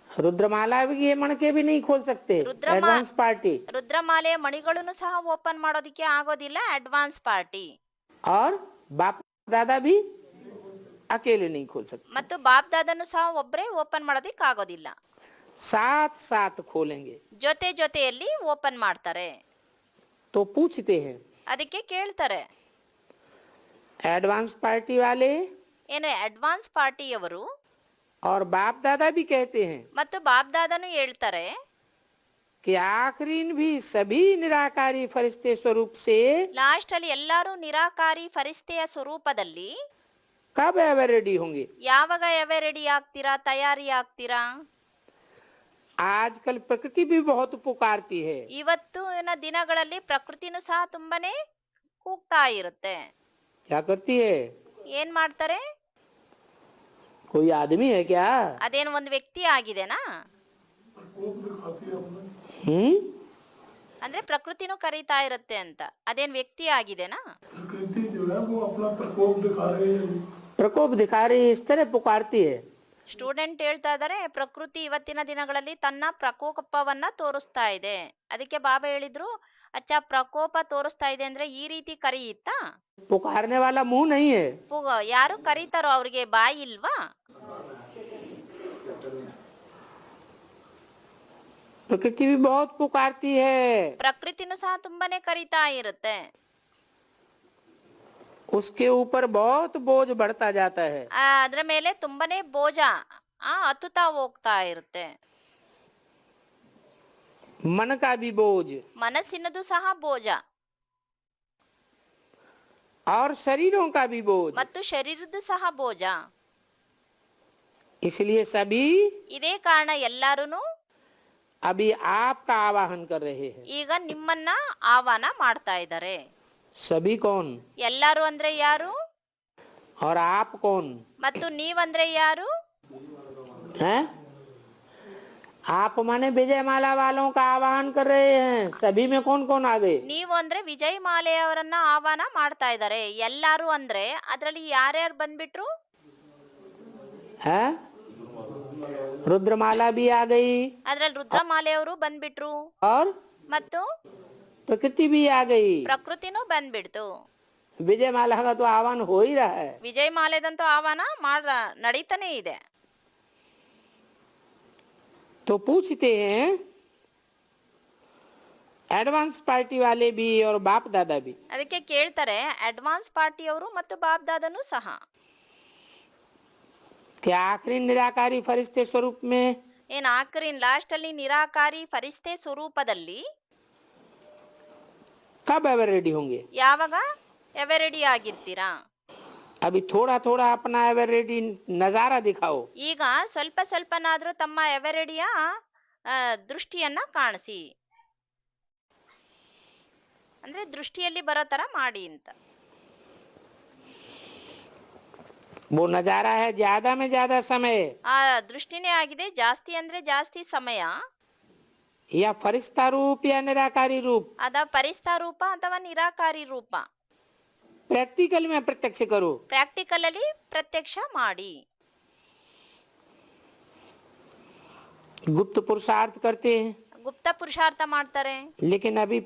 रुद्रमाला भी ये मणके भी नहीं खोल सकते एडवांस पार्टी, ರುದ್ರಮಾಲೆಯ ಮಣಿಗಳನ್ನು ಸಹ ಓಪನ್ ಮಾಡೋದಿಕ್ಕೆ ಆಗೋದಿಲ್ಲ ಅಡ್ವಾನ್ಸ್ ಪಾರ್ಟಿ, और बाप दादा भी अकेले नहीं खोल सकते। ಮತ್ತು ಬಾಪ್ ದಾದನು ಸಹ ಒಬ್ರೆ ಓಪನ್ ಮಾಡೋದಿಕ್ ಆಗೋದಿಲ್ಲ, साथ साथ खोलेंगे। ಜೊತೆಯಲ್ಲಿ ಓಪನ್ ಮಾಡ್ತಾರೆ. तो पूछते हैं ಅದಕ್ಕೆ ಕೇಳ್ತಾರೆ, एडवांस पार्टी वाले ಏನು ಅಡ್ವಾನ್ಸ್ ಪಾರ್ಟಿಯವರು और बाप दादा भी कहते हैं ಮತ್ತು ಬಾಪ್ ದಾದನು ಹೇಳ್ತಾರೆ, कि आखिरीन भी सभी निराकारी फरिश्ते स्वरूप से ಲಾಸ್ಟ್ ಅಲ್ಲಿ ಎಲ್ಲಾರು ನಿರಾಕಾರಿ ಫರಿಸ್ತೆಯ ಸ್ವರೂಪದಲ್ಲಿ कब एवर रेडी होंगे। ಯಾವಾಗ ಎವೆ ರೆಡಿ ಆಗ್ತೀರಾ, ತಯಾರಿ ಆಗ್ತೀರಾ? आजकल प्रकृति भी बहुत पुकारती है। ಇವತ್ತಿನ ದಿನಗಳಲ್ಲಿ ಪ್ರಕೃತಿನೂ ಸಹ ತುಂಬಾನೇ ಕೂಗ್ತಾ ಇರುತ್ತೆ. क्या करती है? ಏನ್ ಮಾಡ್ತಾರೆ? कोई आदमी है क्या? ಅದೇನು ಒಂದು ವ್ಯಕ್ತಿ ಆಗಿದೆನಾ? ಅಂದ್ರೆ ಪ್ರಕೃತಿನೂ ಕರೀತಾ ಇರುತ್ತೆ ಅಂತ, ಅದೇನ್ ವ್ಯಕ್ತಿ ಆಗಿದೆನಾ? प्रकोप दिखा रही इस तरह पुकारती है। ಸ್ಟೂಡೆಂಟ್ ಹೇಳ್ತಾ ಇದಾರೆ, ಪ್ರಕೃತಿ ಇವತ್ತಿನ ದಿನಗಳಲ್ಲಿ ತನ್ನ ಪ್ರಕೋಪವನ್ನ ತೋರಿಸ್ತಾ ಇದೆ. ಅದಕ್ಕೆ ಬಾಬಾ ಹೇಳಿದ್ರು, ಅಚ್ಚ ಪ್ರಕೋಪ ತೋರಿಸ್ತಾ ಇದೆ ಅಂದ್ರೆ ಈ ರೀತಿ ಕರೆಯುತ್ತಾ? पुकारने वाला मुंह नहीं है। ಯಾರು ಕರೀತಾರೋ ಅವ್ರಿಗೆ ಬಾಯಿ ಇಲ್ವಾ? प्रकृति भी बहुत पुकारती है। ಪ್ರಕೃತಿನೂ ಸಹ ತುಂಬಾನೇ ಕರೀತಾ ಇರುತ್ತೆ. उसके ऊपर बहुत बोझ बढ़ता जाता है। ಅದ್ರ ಮೇಲೆ ತುಂಬಾನೇ ಬೋಜ ಹತ್ತುತ್ತಾ ಹೋಗ್ತಾ ಇರುತ್ತೆ. मन का भी बोझ ಮನಸ್ಸಿನದು ಸಹ ಬೋಜ, और शरीरों का भी बोझ। ಮತ್ತು ಶರೀರದ್ದು ಸಹ ಬೋಜ. इसलिए सभी ಇದೇ ಕಾರಣ ಎಲ್ಲಾರು अभी आपका आवाहन कर रहे हैं। ಈಗ ನಿಮ್ಮನ್ನ ಆಹ್ವಾನ ಮಾಡ್ತಾ ಇದ್ದಾರೆ. सभी कौन? ಎಲ್ಲಾರು ಅಂದ್ರೆ ಯಾರು? और आप कौन? ಮತ್ತು ನೀವಂದ್ರೆ ಯಾರು? हैं? आप माने विजयमाला वालों का आवाहन कर रहे हैं। सभी में कौन कौन आ गए? ನೀವು ಅಂದ್ರೆ ವಿಜಯ್ ಮಾಲೆಯವರನ್ನ ಆಹ್ವಾನ ಮಾಡ್ತಾ ಇದ್ದಾರೆ. ಎಲ್ಲಾರು ಅಂದ್ರೆ ಅದ್ರಲ್ಲಿ ಯಾರ್ಯಾರು ಬಂದ್ಬಿಟ್ರು? हैं? रुद्रमाला भी आ गई, ಅದ್ರಲ್ಲಿ ರುದ್ರಮಾಲೆಯವರು ಬಂದ್ಬಿಟ್ರು, और ಮತ್ತು प्रकृति भी आ गई। ಪ್ರಕೃತಿನೂ ಬಂದ್ಬಿಡ್ತು. विजयमाला का तो आह्वान हो ही रहा है। ವಿಜಯ್ ಮಾಲೆದಂತೂ ಆಹ್ವಾನ ನಡೀತಾನೆ ಇದೆ. तो पूछते हैं एडवांस पार्टी वाले भी और बाप दादा भी, ಅದಕ್ಕೆ ಕೇಳ್ತಾರೆ ಅಡ್ವಾನ್ಸ್ ಪಾರ್ಟಿಯವರು ಮತ್ತು ಬಾಪ್ ದಾದನು ಸಹ, कि आखिरी निराकारी फरिश्ते स्वरूप में ಏನ್ ಆಖರಿನ್ ಲಾಸ್ಟ್ ಅಲ್ಲಿ ನಿರಾಕಾರಿ ಫರಿಸ್ತೆ ಸ್ವರೂಪದಲ್ಲಿ कब एवर रेडी होंगे। ಯಾವಾಗ ಎವೆ ರೆಡಿ ಆಗಿರ್ತೀರಾ? अभी थोड़ा थोड़ा अपना एवर रेडी नजारा दिखाओ। ಈಗ ಸ್ವಲ್ಪನಾದ್ರೂ ತಮ್ಮ ಎವೆ ರೆಡಿಯ ದೃಷ್ಟಿಯನ್ನ ಕಾಣಿಸಿ, ಅಂದ್ರೆ ದೃಷ್ಟಿಯಲ್ಲಿ ಬರೋ ತರ ಮಾಡಿ ಅಂತ. वो नजारा है ज्यादा में ज्यादा समय, ಆ ದೃಷ್ಟಿನೇ ಆಗಿದೆ ಜಾಸ್ತಿ ಅಂದ್ರೆ ಜಾಸ್ತಿ ಸಮಯ, या फरिश्ता रूप या निराकारी रूप। ಅದ ಪರಿಸ್ತಾ ರೂಪ ಅಥವಾ ನಿರಾಕಾರಿ ರೂಪ. प्रैक्टिकल में प्रत्यक्ष करो। ಪ್ರಾಕ್ಟಿಕಲ್ ಅಲ್ಲಿ ಪ್ರತ್ಯಕ್ಷ ಮಾಡಿ. गुप्त पुरुषार्थ करते हैं, ಗುಪ್ತ ಪುರುಷಾರ್ಥ ಮಾಡ್ತಾರೆ, लेकिन अभी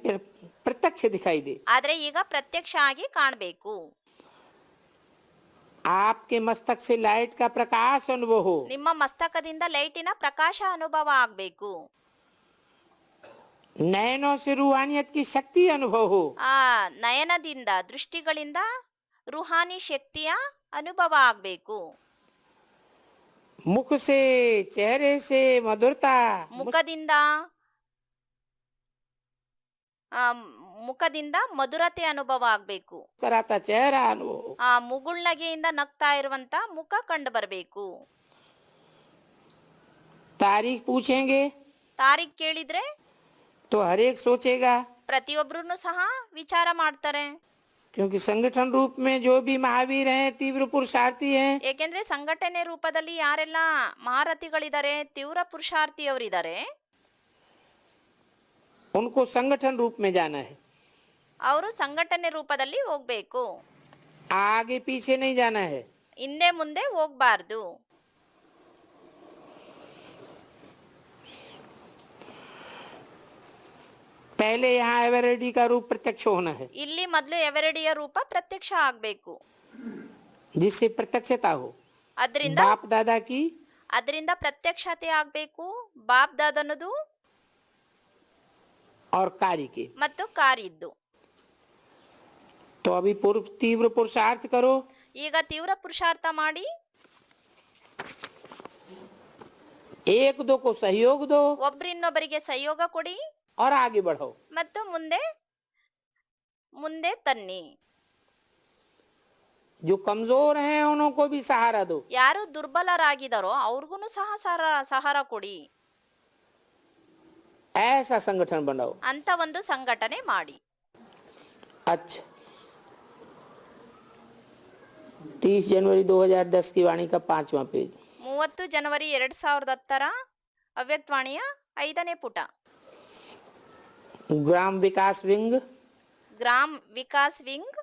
प्रत्यक्ष दिखाई दे। ಆದ್ರೆ ಈಗ ಪ್ರತ್ಯಕ್ಷ ಆಗಿ ಕಾಣಬೇಕು. आपके मस्तक से लाइट का प्रकाश अनुभव हो, ನಿಮ್ಮ ಮಸ್ತಕದಿಂದ ಲೈಟಿನ ಪ್ರಕಾಶ ಅನುಭವ ಆಗ್ಬೇಕು. नयनों से रूहानियत की शक्ति अनुभव हो, ಆ ನಯನದಿಂದ ದೃಷ್ಟಿಗಳಿಂದ ರೂಹಾನಿ ಶಕ್ತಿಯ ಅನುಭವ ಆಗ್ಬೇಕು. मुख से चेहरे से मधुरता, ಮುಖದಿಂದ ಆ, ಮುಖದಿಂದ ಮಧುರತೆ ಅನುಭವ ಆಗ್ಬೇಕು. मुस्कुराता चेहरा अनुभव हो। ಆ ಮುಗುಳ್ನಗೆಯಿಂದ ನಗ್ತಾ ಇರುವಂತ ಮುಖ ಕಂಡು ಬರಬೇಕು. तारीख पूछेंगे ತಾರೀಖ್ ಕೇಳಿದ್ರೆ तो हर एक सोचेगा, ಪ್ರತಿಯೊಬ್ರು ಸಹ ವಿಚಾರ ಮಾಡ್ತಾರೆ. क्योंकि संगठन रूप में जो भी महावीर हैं, तीव्र पुरुषार्थी हैं, ಏಕೆಂದ್ರೆ ಸಂಘಟನೆ ರೂಪದಲ್ಲಿ ಯಾರೆಲ್ಲ ಮಹಾರಥಿಗಳಿದ್ದಾರೆ, ತೀವ್ರ ಪುರುಷಾರ್ಥಿಯವರಿದ್ದಾರೆ, उनको संगठन रूप में जाना है, ಅವರು ಸಂಘಟನೆ ರೂಪದಲ್ಲಿ ಹೋಗ್ಬೇಕು. आगे पीछे नहीं जाना है। ಹಿಂದೆ ಮುಂದೆ ಹೋಗ್ಬಾರ್ದು. पहले यहाँ एवरेडी का रूप प्रत्यक्ष होना है, ಇಲ್ಲಿ ಮೊದಲು ಎವರೆಡಿಯ ರೂಪ ಪ್ರತ್ಯಕ್ಷ ಆಗ್ಬೇಕು. जिससे प्रत्यक्षता हो ಅದರಿಂದ बाप दादा की ಅದರಿಂದ ಪ್ರತ್ಯಕ್ಷತೆ ಆಗ್ಬೇಕು. ಬಾಪ್ ದಾದನದು और कार्य की। ಮತ್ತು ಕಾರ್ಯದ್ದು. तो अभी पूर्व तीव्र पुरुषार्थ करो, ಈಗ ತೀವ್ರ ಪುರುಷಾರ್ಥ ಮಾಡಿ एक दो को सहयोग दो ಒಬ್ರಿನ್ನೊಬ್ಬರಿಗೆ ಸಹಯೋಗ ಕೊಡಿ और आगे बढ़ो। ಮತ್ತು ಮುಂದೆ ಮುಂದೆ ತನ್ನಿ. जो कमजोर हैं उनको भी सहारा दो, ಯಾರು ದುರ್ಬಲರಾಗಿದ್ದಾರೋ ಅವ್ರಿಗೂ ಸಹ ಸಹಾರ ಕೊಡಿ. ऐसा संगठन बनाओ। ಅಂತ ಒಂದು ಸಂಘಟನೆ ಮಾಡಿ. अच्छा, 30 जनवरी 2010 की वाणी का 5वां पेज। 30 ಜನವರಿ 2010 ಅವ್ಯಕ್ತವಾಣಿಯ 5ನೇ ಪುಟ. Gram Vikas wing, Gram Vikas wing,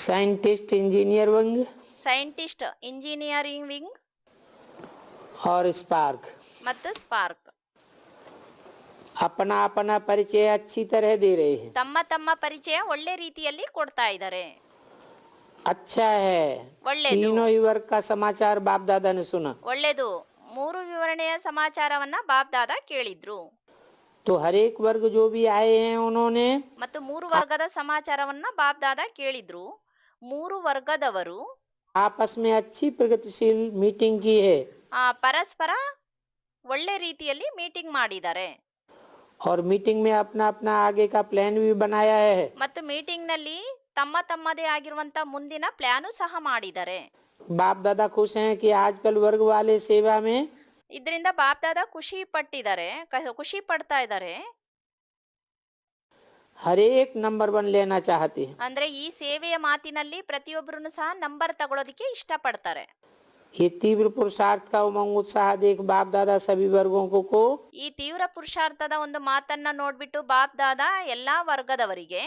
scientist engineer wing scientist engineering wing और स्पार्क ಮತ್ತು ಸ್ಪಾರ್ಕ್ अपना अपना परिचय अच्छी तरह दे रहे हैं। ತಮ್ಮ ತಮ್ಮ ಪರಿಚಯ ಒಳ್ಳೆ ರೀತಿಯಲ್ಲಿ ಕೊಡ್ತಾ ಇದ್ದಾರೆ. अच्छा है, ಒಳ್ಳೆದು तीनों ही वर्ग का समाचार बाप दादा ने सुना, ಒಳ್ಳೆದು. 3 ವಿವರಣೆಯ ಸಮಾಚಾರವನ್ನ ಬಾಪ್ ದಾದಾ ಕೇಳಿದ್ರು. तो हर एक वर्ग जो भी आए हैं उन्होंने ಮತ್ತು 3 ವರ್ಗದ ಸಮಾಚಾರವನ್ನ ಬಾಪ್ ದಾದಾ ಕೇಳಿದ್ರು. 3 ವರ್ಗದವರು आपस में अच्छी प्रगतिशील मीटिंग की है ಪರಸ್ಪರ ಒಳ್ಳೆ ರೀತಿಯಲ್ಲಿ ಮೀಟಿಂಗ್ ಮಾಡಿದ್ದಾರೆ. और मीटिंग में अपना अपना आगे का प्लान भी बनाया है। ಮತ್ತು ಮೀಟಿಂಗ್ ನಲ್ಲಿ ತಮ್ಮ ತಮ್ಮದೇ ಆಗಿರುವಂತ ಮುಂದಿನ ಪ್ಲಾನು ಸಹ ಮಾಡಿದ್ದಾರೆ. बाप दादा खुश हैं कि आजकल वर्ग वाले सेवा में ಇದರಿಂದ ಬಾಪ್ ದಾದಾ ಖುಷಿ ಪಡ್ತಾ ಇದ್ದಾರೆ. हर एक नंबर 1 लेना चाहते हैं। ಅಂದ್ರೆ ಈ ಸೇವೆಯ ಮಾತಿನಲ್ಲಿ ಪ್ರತಿಯೊಬ್ಬರೂ ಸಹ ನಂಬರ್ ತಗೊಳ್ಳೋದಕ್ಕೆ ಇಷ್ಟಪಡ್ತಾರೆ. ये तीव्र पुरुषार्थ का उमंग उत्साह देख बाप दादा सभी वर्गों को ಈ ತೀವ್ರ ಪುರುಷಾರ್ಥದ ಒಂದು ಮಾತನ್ನ ನೋಡ್ಬಿಟ್ಟು ಬಾಪ್ ದಾದಾ ಎಲ್ಲಾ ವರ್ಗದವರಿಗೆ,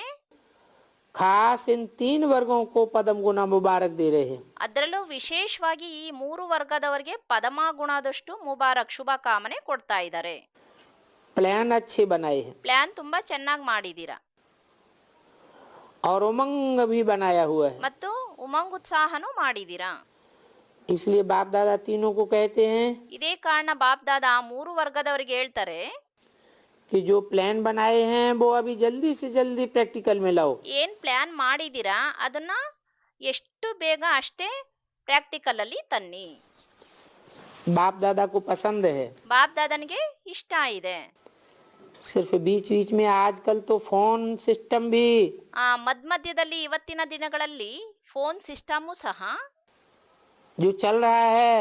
खास इन 3 वर्गों को पदम गुना मुबारक दे रहे हैं। ಅದರಲ್ಲೂ ವಿಶೇಷವಾಗಿ ಈ 3 ವರ್ಗದವರಿಗೆ ಪದಮ ಗುಣದಷ್ಟು ಮುಬಾರಕ್ ಶುಭ ಕಾಮನೆ ಕೊಡ್ತಾ ಇದ್ದಾರೆ. प्लान अच्छे बनाए हैं ಪ್ಲಾನ್ ತುಂಬಾ ಚೆನ್ನಾಗಿ ಮಾಡಿದೀರಾ और उमंग भी बनाया हुआ है, ಮತ್ತು ಉಮಂಗ್ ಉತ್ಸಾಹನೂ ಮಾಡಿದೀರಾ. इसलिए बाप दादा तीनों को कहते हैं ಇದೇ ಕಾರಣ ಬಾಪ್ ದಾದಾ 3 ವರ್ಗದವರಿಗೆ ಹೇಳ್ತಾರೆ, कि जो प्लान बनाए हैं वो अभी जल्दी से जल्दी प्रैक्टिकल में लाओ। ಏನ್ ಪ್ಲಾನ್ ಮಾಡಿದೀರಾ ಅದನ್ನ ಎಷ್ಟು ಬೇಗ ಅಷ್ಟೇ ಪ್ರಾಕ್ಟಿಕಲ್ ಅಲ್ಲಿ ತನ್ನಿ. बाप दादा को पसंद है। ಬಾಪ್ ದಾದನಿಗೆ ಇಷ್ಟ ಇದೆ. सिर्फ बीच बीच में आजकल तो फोन सिस्टम भी ಮಧ್ಯದಲ್ಲಿ ಇವತ್ತಿನ ದಿನಗಳಲ್ಲಿ ಫೋನ್ ಸಿಸ್ಟಮು ಸಹ जो चल रहा है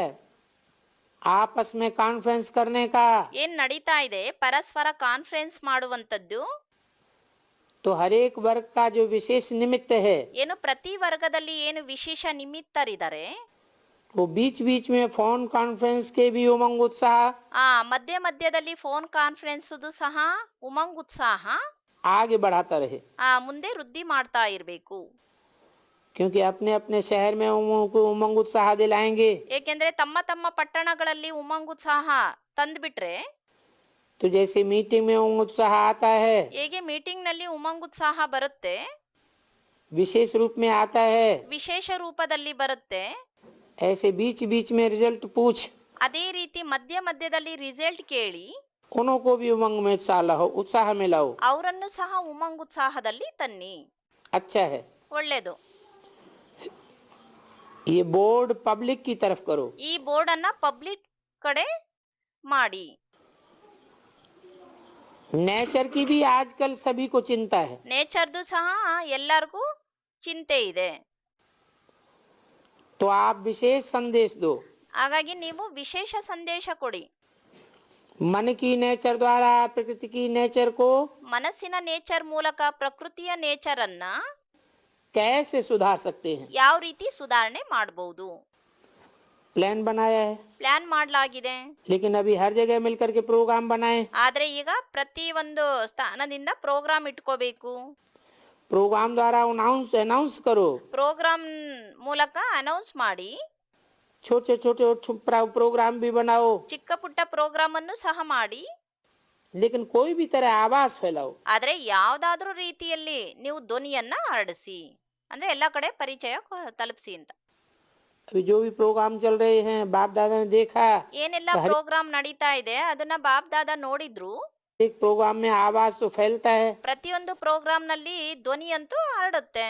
आपस में कॉन्फ्रेंस करने का, ಏನ್ ನಡೀತಾ ಇದೆ ಪರಸ್ಪರ ಕಾನ್ಫರೆನ್ಸ್ ಮಾಡುವಂತದ್ದು, तो हर एक वर्ग का जो विशेष निमित्त है ಏನು ಪ್ರತಿ ವರ್ಗದಲ್ಲಿ ಏನು ವಿಶೇಷ ನಿಮಿತ್ತರಿದ್ದಾರೆ, वो बीच बीच में फोन कॉन्फ्रेंस के भी उमंग उत्साह ಮಧ್ಯದಲ್ಲಿ ಫೋನ್ ಕಾನ್ಫರೆನ್ಸ್ ಸಹ ಉಮಂಗ್ ಉತ್ಸಾಹ आगे बढ़ाता रहे, ಮುಂದೆ ವೃದ್ಧಿ ಮಾಡ್ತಾ ಇರಬೇಕು. क्योंकि अपने अपने शहर में उमंग उत्साह दिलाएंगे ಏಕೆಂದ್ರೆ ತಮ್ಮ ತಮ್ಮ ಪಟ್ಟಣಗಳಲ್ಲಿ ಉಮಂಗ್ ಉತ್ಸಾಹ ತಂದ್ಬಿಟ್ರೆ, तो जैसे मीटिंग में उमंग उत्साह आता है ಹೇಗೆ ಮೀಟಿಂಗ್ ನಲ್ಲಿ ಉಮಂಗ್ ಉತ್ಸಾಹ ಬರುತ್ತೆ, विशेष रूप में आता है, ವಿಶೇಷ ರೂಪದಲ್ಲಿ ಬರುತ್ತೆ. ऐसे बीच बीच में रिजल्ट पूछ, ಅದೇ ರೀತಿ ಮಧ್ಯ ಮಧ್ಯದಲ್ಲಿ ರಿಸಲ್ಟ್ ಕೇಳಿ उन्हों को भी उमंग में उत्साह में लाओ। ಅವರನ್ನು ಸಹ ಉಮಂಗ್ ಉತ್ಸಾಹದಲ್ಲಿ ತನ್ನಿ. अच्छा है। ಒಳ್ಳೇದು. ये बोर्ड पब्लिक की तरफ करो। ಈ ಬೋರ್ಡ್ ಅನ್ನ ಪಬ್ಲಿಕ್ ಕಡೆ ಮಾಡಿ. नेचर की भी आजकल सभी को चिंता है। ನೇಚರ್ದು ಸಹ ಎಲ್ಲರಿಗೂ ಚಿಂತೆ ಇದೆ. तो आप विशेष संदेश दो। ಹಾಗಾಗಿ ನೀವು ವಿಶೇಷ ಸಂದೇಶ ಕೊಡಿ. मन की नेचर द्वारा प्रकृति की नेचर को ಮನಸ್ಸಿನ ನೇಚರ್ ಮೂಲಕ ಪ್ರಕೃತಿಯ ನೇಚರ್ ಅನ್ನ कैसे सुधार सकते हैं, ಯಾವ ರೀತಿ ಸುಧಾರಣೆ ಮಾಡಬಹುದು. प्लान बनाया है, ಪ್ಲಾನ್ ಮಾಡಲಾಗಿದೆ. लेकिन अभी हर जगह मिलकर के प्रोग्राम बनाए। ಆದ್ರೆ ಈಗ ಪ್ರತಿ ಒಂದು ಸ್ಥಾನದಿಂದ ಪ್ರೋಗ್ರಾಮ್ ಇಟ್ಕೋಬೇಕು. प्रोग्राम द्वारा अनाउंस करो। ಪ್ರೋಗ್ರಾಮ್ ಮೂಲಕ ಅನೌನ್ಸ್ ಮಾಡಿ. छोटे छोटे प्रोग्राम भी बनाओ, ಚಿಕ್ಕ ಪುಟ್ಟ ಪ್ರೋಗ್ರಾಮ್ ಅನ್ನು ಸಹ ಮಾಡಿ. लेकिन कोई भी तरह आवाज फैलाओ। ಆದ್ರೆ ಯಾವ್ದಾದ್ರೂ ರೀತಿಯಲ್ಲಿ ನೀವು ಧ್ವನಿಯನ್ನ ಹರಡಿಸಿ, ಅಂದ್ರೆ ಎಲ್ಲ ಕಡೆ ಪರಿಚಯ ತಲುಪಿಸಿ ಅಂತ. अभी जो भी प्रोग्राम चल रहे हैं, बाप दादा ने देखा, ಏನೆಲ್ಲ ಪ್ರೋಗ್ರಾಮ್ ನಡೀತಾ ಇದೆ ಅದನ್ನ ಬಾಪ್ ದಾದಾ ನೋಡಿದ್ರು. एक प्रोग्राम में आवाज तो फैलता है, ಪ್ರತಿಯೊಂದು ಪ್ರೋಗ್ರಾಮ್ ನಲ್ಲಿ ಧ್ವನಿ ಅಂತೂ ಹರಡುತ್ತೆ.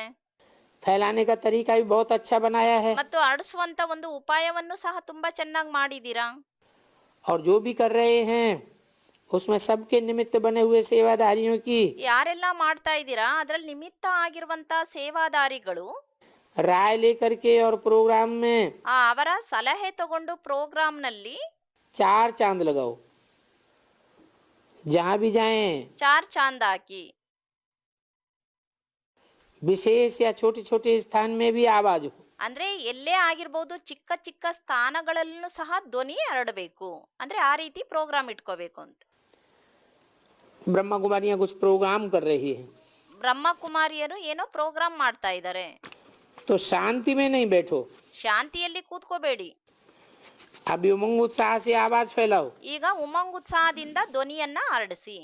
फैलाने का तरीका भी बहुत अच्छा बनाया है। ಮತ್ತು ಹರಡಿಸುವಂತ ಒಂದು ಉಪಾಯವನ್ನು ಸಹ ತುಂಬಾ ಚೆನ್ನಾಗಿ ಮಾಡಿದೀರಾ. और जो भी कर रहे हैं उसमें सबके निमित्त बने हुए सेवादारियों की ಯಾರೆಲ್ಲ ಮಾಡ್ತಾ ಇದ್ದೀರಾ ಅದ್ರಲ್ಲಿ ನಿಮಿತ್ತ ಆಗಿರುವಂತ ಸೇವಾದಾರಿಗಳು राय लेकर के और प्रोग्राम में ಅವರ ಸಲಹೆ ತಗೊಂಡು ಪ್ರೋಗ್ರಾಮ್ ನಲ್ಲಿ 4 चांद लगाओ। जहाँ भी जाएं 4 ಚಾಂದ್ ಹಾಕಿ. विशेष या छोटे छोटे स्थान में भी आवाज हो। ಅಂದ್ರೆ ಎಲ್ಲೇ ಆಗಿರ್ಬೋದು, ಚಿಕ್ಕ ಚಿಕ್ಕ ಸ್ಥಾನಗಳಲ್ಲೂ ಸಹ ಧ್ವನಿ ಹರಡಬೇಕು. ಅಂದ್ರೆ ಆ ರೀತಿ ಪ್ರೋಗ್ರಾಮ್ ಇಟ್ಕೋಬೇಕು ಅಂತ. ब्रह्मा कुमारियां कुछ प्रोग्राम कर रही है, ಬ್ರಹ್ಮಕುಮಾರಿಯರು ಏನೋ ಪ್ರೋಗ್ರಾಮ್ ಮಾಡ್ತಾ ಇದ್ದಾರೆ. तो शांति में नहीं बैठो, ಶಾಂತಿಯಲ್ಲಿ ಕೂತ್ಕೋಬೇಡಿ. अभी उमंग उत्साह से आवाज फैलाओ, ಈಗ ಉಮಂಗ್ ಉತ್ಸಾಹದಿಂದ ಧ್ವನಿಯನ್ನ ಹರಡಿಸಿ.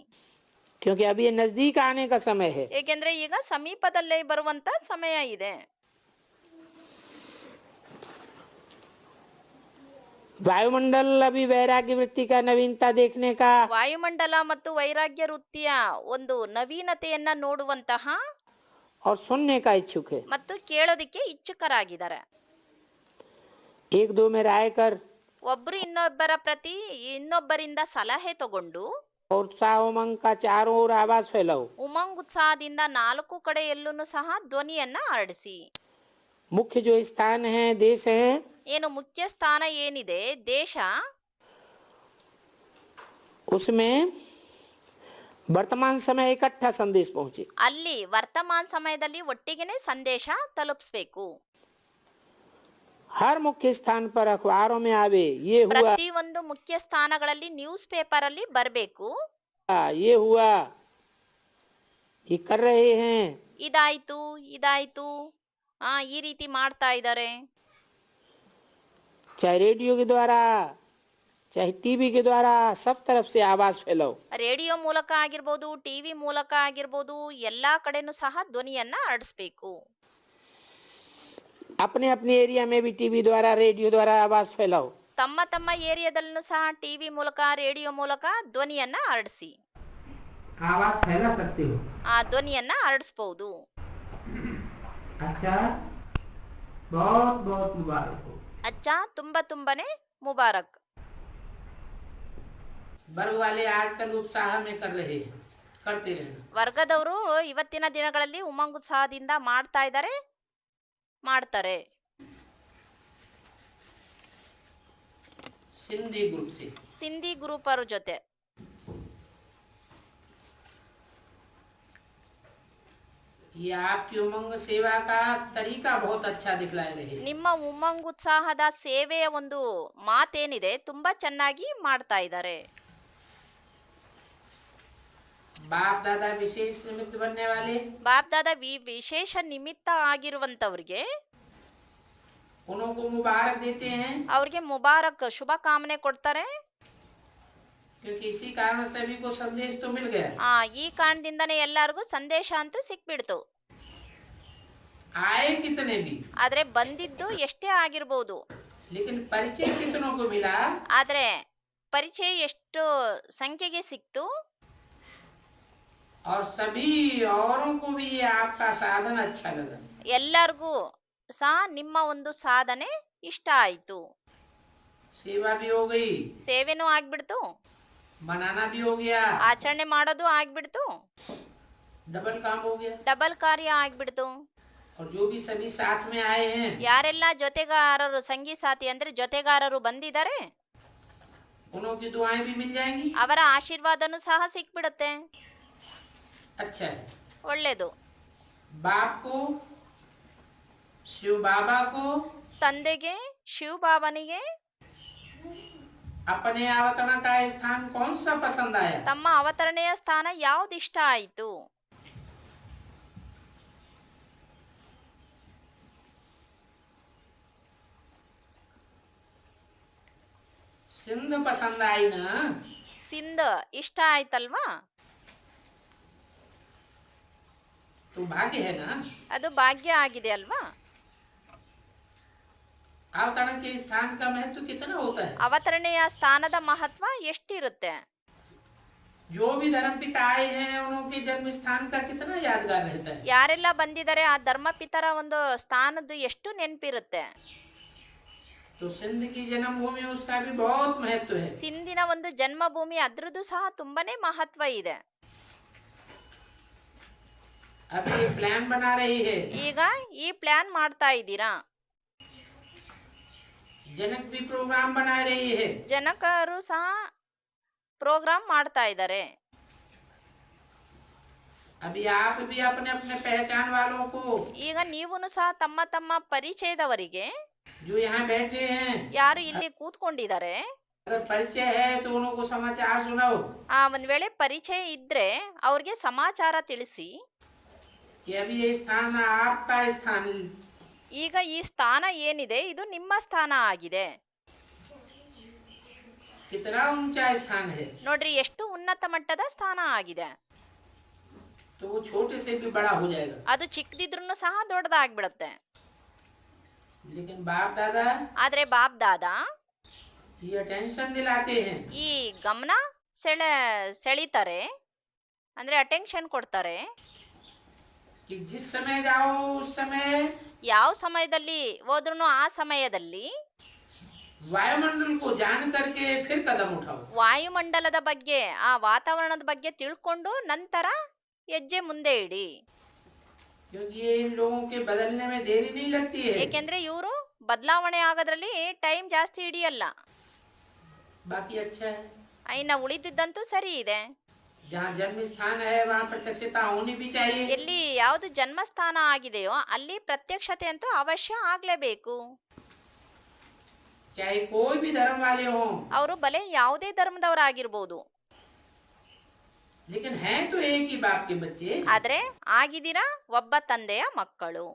क्योंकि अभी ये नजदीक आने का समय है। ಏಕೆಂದ್ರೆ ಈಗ ಸಮೀಪದಲ್ಲೇ ಬರುವಂತ ಸಮಯ ಇದೆ. वायुमंडल अभी वैराग्य वृत्ति का नवीनता देखने का ವಾಯುಮಂಡಲ ಮತ್ತು ವೈರಾಗ್ಯ ವೃತ್ತಿಯ ಒಂದು ನವೀನತೆಯನ್ನ ನೋಡುವಂತಹ और सुनने का इच्छुक है। ಮತ್ತು ಕೇಳೋದಿಕ್ಕೆ ಇಚ್ಛುಕರಾಗಿದ್ದಾರೆ. एक दो में राय कर ಒಬ್ರು ಇನ್ನೊಬ್ಬರಿಂದ ಸಲಹೆ ತಗೊಂಡು और उत्साह उमंग का चारों ओर आवाज फैलाओ। ಉಮಂಗ್ ಉತ್ಸಾಹದಿಂದ 4 ಕಡೆಯಲ್ಲೂ ಸಹ ಧ್ವನಿಯನ್ನ ಹರಡಿಸಿ. मुख्य जो स्थान है, देश है, ಏನು ಮುಖ್ಯ ಸ್ಥಾನ ಏನಿದೆ, ದೇಶ, उसमें वर्तमान समय इकट्ठा संदेश पहुंचे। ಅಲ್ಲಿ ವರ್ತಮಾನ ಸಮಯದಲ್ಲಿ ಒಟ್ಟಿಗೆನೆ ಸಂದೇಶ ತಲುಪಿಸಬೇಕು. हर मुख्य स्थान पर अखबारों में आवे, ये हुआ, ಪ್ರತಿ ಒಂದು ಮುಖ್ಯ ಸ್ಥಾನಗಳಲ್ಲಿ ನ್ಯೂಸ್ ಪೇಪರ್ ಅಲ್ಲಿ ಬರಬೇಕು. ये हुआ, ये कर रहे हैं, ಇದಾಯ್ತು ಇದಾಯ್ತು, ಈ ರೀತಿ ಮಾಡ್ತಾ ಇದ್ದಾರೆ. चाहे रेडियो के द्वारा चाहे टीवी के द्वारा सब तरफ से आवाज फैलाओ। ರೇಡಿಯೋ ಮೂಲಕ ಆಗಿರ್ಬೋದು, ಟಿವಿ ಮೂಲಕ ಆಗಿರ್ಬೋದು, ಎಲ್ಲಾ ಕಡೆನೂ ಸಹ ಧ್ವನಿಯನ್ನ ಹರಡಿಸ್ಬೇಕು. अपने अपने एरिया में भी टीवी द्वारा रेडियो द्वारा आवाज फैलाओ। ತಮ್ಮ ತಮ್ಮ ಏರಿಯಾದಲ್ಲೂ ಸಹ ಟಿವಿ ಮೂಲಕ, ರೇಡಿಯೋ ಮೂಲಕ ಧ್ವನಿಯನ್ನ ಹರಡಿಸಿ. आवाज फैला सकते हो। ಆ ಧ್ವನಿಯನ್ನ ಹರಡಿಸಬಹುದು. अच्छा, बहुत बहुत मुबारक हो। ಅಚ್ಚ, ತುಂಬಾನೇ ಮುಬಾರಕ್. वर्ग वाले आजकल उत्साह में कर रहे हैं, करते रहना। ವರ್ಗದವರು ಇವತ್ತಿನ ದಿನಗಳಲ್ಲಿ ಉಮಂಗ್ ಉತ್ಸಾಹದಿಂದ ಮಾಡ್ತಾರೆ. सिंधी ग्रुप से, ಸಿಂಧಿ ಗ್ರೂಪ್ ಅವ್ರ ಜೊತೆ. ये आपकी उमंग सेवा का तरीका बहुत अच्छा दिखला रहे। ನಿಮ್ಮ ಉಮಂಗ್ ಉತ್ಸಾಹದ ಸೇವೆಯ ಒಂದು ಮಾತೇನಿದೆ ತುಂಬಾ ಚೆನ್ನಾಗಿ ಮಾಡ್ತಾ ಇದ್ದಾರೆ. बाप दादा विशेष निमित्त बनने वाले, ಬಾಪ್ ದಾದಾ ವಿಶೇಷ ನಿಮಿತ್ತ ಆಗಿರುವಂತವ್ರಿಗೆ उनको मुबारक देते हैं, ಅವ್ರಿಗೆ ಮುಬಾರಕ್ ಶುಭ ಕಾಮನೆ ಕೊಡ್ತಾರೆ. क्योंकि इसी कारण सभी को संदेश तो मिल गया। ಈ ಕಾರಣದಿಂದನೇ ಎಲ್ಲರಿಗೂ ಸಂದೇಶ ಅಂತೂ ಸಿಕ್ಬಿಡ್ತು. आए कितने भी, ಆದ್ರೆ ಬಂದಿದ್ದು ಎಷ್ಟೇ ಆಗಿರ್ಬೋದು, लेकिन परिचय कितनों को मिला, ಆದ್ರೆ ಪರಿಚಯ ಎಷ್ಟು ಸಂಖ್ಯೆಗೆ ಸಿಕ್ತು, और सभी औरों को भी ये आपका साधन अच्छा लगा। ಎಲ್ಲರಿಗೂ ಸಹ ನಿಮ್ಮ ಒಂದು ಸಾಧನೆ ಇಷ್ಟ ಆಯ್ತು. सेवा भी हो गई, ಸೇವೆನೂ ಆಗ್ಬಿಡ್ತು, बनाना भी हो गया, ಆಚರಣೆ ಮಾಡೋದು ಆಗ್ಬಿಡ್ತು, डबल काम हो गया। ಡಬಲ್ ಕಾರ್ಯ ಆಗ್ಬಿಡ್ತು. और जो भी सभी साथ में आए हैं, ಯಾರೆಲ್ಲ ಜೊತೆಗಾರರು, ಸಂಗಿ ಸಾಥಿ ಅಂದ್ರೆ ಜೊತೆಗಾರರು ಬಂದಿದ್ದಾರೆ, उन्हों की दुआएं भी मिल जाएंगी। ಅವರ ಆಶೀರ್ವಾದನೂ ಸಹ ಸಿಕ್ಬಿಡುತ್ತೆ. अच्छा है। ಒಳ್ಳೇದು. बाप को, शिव बाबा को ತಂದೆಗೆ, ಶಿವ ಬಾಬನಿಗೆ अपने अवतरण का स्थान कौन सा पसंद आया? ತಮ್ಮ ಅವತರಣೆಯ ಸ್ಥಾನ ಯಾವ್ದಿಷ್ಟ ಆಯ್ತು? सिंध पसंद आई ना? ಸಿಂಧ ಇಷ್ಟ ಆಯ್ತಲ್ವಾ? तो भाग्य है ना? ಅದು ಭಾಗ್ಯ ಆಗಿದೆ ಅಲ್ವಾ? अवतरण के स्थान का महत्व कितना होता है? ಅವತರಣೆಯ ಸ್ಥಾನದ ಮಹತ್ವ ಎಷ್ಟಿರುತ್ತೆ? जो भी धर्म पिता आए हैं उनके जन्म स्थान का कितना यादगार रहता है? ಯಾರೆಲ್ಲ ಬಂದಿದ್ದಾರೆ ಆ ಧರ್ಮಪಿತರ ಒಂದು ಸ್ಥಾನದ್ದು ಎಷ್ಟು ನೆನಪಿರುತ್ತೆ. तो सिंध की जन्मभूमि उसका भी बहुत महत्व है। ಸಿಂಧಿನ ಒಂದು ಜನ್ಮಭೂಮಿ, ಅದ್ರದ್ದು ಸಹ ತುಂಬಾನೇ ಮಹತ್ವ ಇದೆ. अब ये प्लान बना रही है, ಈಗ ಈ ಪ್ಲಾನ್ ಮಾಡ್ತಾ ಇದ್ದೀರಾ, जनक भी प्रोग्राम बना रही है, ಜನಕರು ಸಹ ಪ್ರೋಗ್ರಾಮ್ ಮಾಡ್ತಾ ಇದ್ದಾರೆ. अभी आप भी अपने अपने पहचान वालों को, ಈಗ ನೀವುನು ಸಹ ತಮ್ಮ ತಮ್ಮ ಪರಿಚಯದವರಿಗೆ, जो यहाँ बैठे हैं, ಯಾರು ಇಲ್ಲಿ ಕೂತ್ಕೊಂಡಿದ್ದಾರೆ, अगर परिचय है तो उनको समाचार सुनाओ ಒಂದ್ ವೇಳೆ ಪರಿಚಯ ಇದ್ರೆ ಅವ್ರಿಗೆ ಸಮಾಚಾರ ತಿಳಿಸಿ, कि अभी ये स्थान आपका स्थान, ಈಗ ಈ ಸ್ಥಾನ ಏನಿದೆ ಇದು ನಿಮ್ಮ ಸ್ಥಾನ ಆಗಿದೆ, कितना ऊंचा स्थान है। ನೋಡ್ರಿ ಎಷ್ಟು ಉನ್ನತ ಮಟ್ಟದ ಸ್ಥಾನ ಆಗಿದೆ. तो वो छोटे से भी बड़ा हो जाएगा। ಅದು ಚಿಕ್ಕದಿದ್ರೂ ಸಹ ದೊಡ್ಡದಾಗ್ಬಿಡತ್ತೆ. लेकिन बाप दादा ಆದ್ರೆ ಬಾಪ್ ದಾದಾ ये अटेंशन दिलाते हैं ಈ ಗಮನ ಸೆಳಿತಾರೆ, ಅಂದ್ರೆ ಅಟೆನ್ಷನ್ ಕೊಡ್ತಾರೆ. कि जिस समय जाओ उस समय ಯಾವ ಸಮಯದಲ್ಲಿ ಹೋದ್ರೂ ಆ ಸಮಯದಲ್ಲಿ वायुमंडल को जान करके फिर कदम उठाओ। ವಾಯುಮಂಡಲದ ಬಗ್ಗೆ, ಆ ವಾತಾವರಣದ ಬಗ್ಗೆ ತಿಳ್ಕೊಂಡು ನಂತರ ಹೆಜ್ಜೆ ಮುಂದೆ ಇಡಿ. क्योंकि ये इन लोगों के बदलने में देरी नहीं लगती है। ಏಕೆಂದ್ರೆ ಇವರು ಬದಲಾವಣೆ ಆಗೋದ್ರಲ್ಲಿ ಟೈಮ್ ಜಾಸ್ತಿ ಹಿಡಿಯಲ್ಲ. बाकी अच्छा है, ಇನ್ನ ಉಳಿದಿದ್ದಂತೂ ಸರಿ ಇದೆ. जहाँ जन्म स्थान है वहाँ प्रत्यक्षता होनी भी चाहिए। ಎಲ್ಲಿ ಯಾವುದು ಜನ್ಮಸ್ಥಾನ ಆಗಿದೆಯೋ ಅಲ್ಲಿ ಪ್ರತ್ಯಕ್ಷತೆ ಅಂತೂ ಅವಶ್ಯ ಆಗ್ಲೇಬೇಕು. चाहे कोई भी धर्म वाले हों, ಅವರು ಬಲೆ ಯಾವುದೇ ಧರ್ಮದವರಾಗಿರ್ಬೋದು, लेकिन हैं तो एक ही बाप के बच्चे। ಆದ್ರೆ ಆಗಿದ್ದೀರಾ ಒಬ್ಬ ತಂದೆಯ ಮಕ್ಕಳು.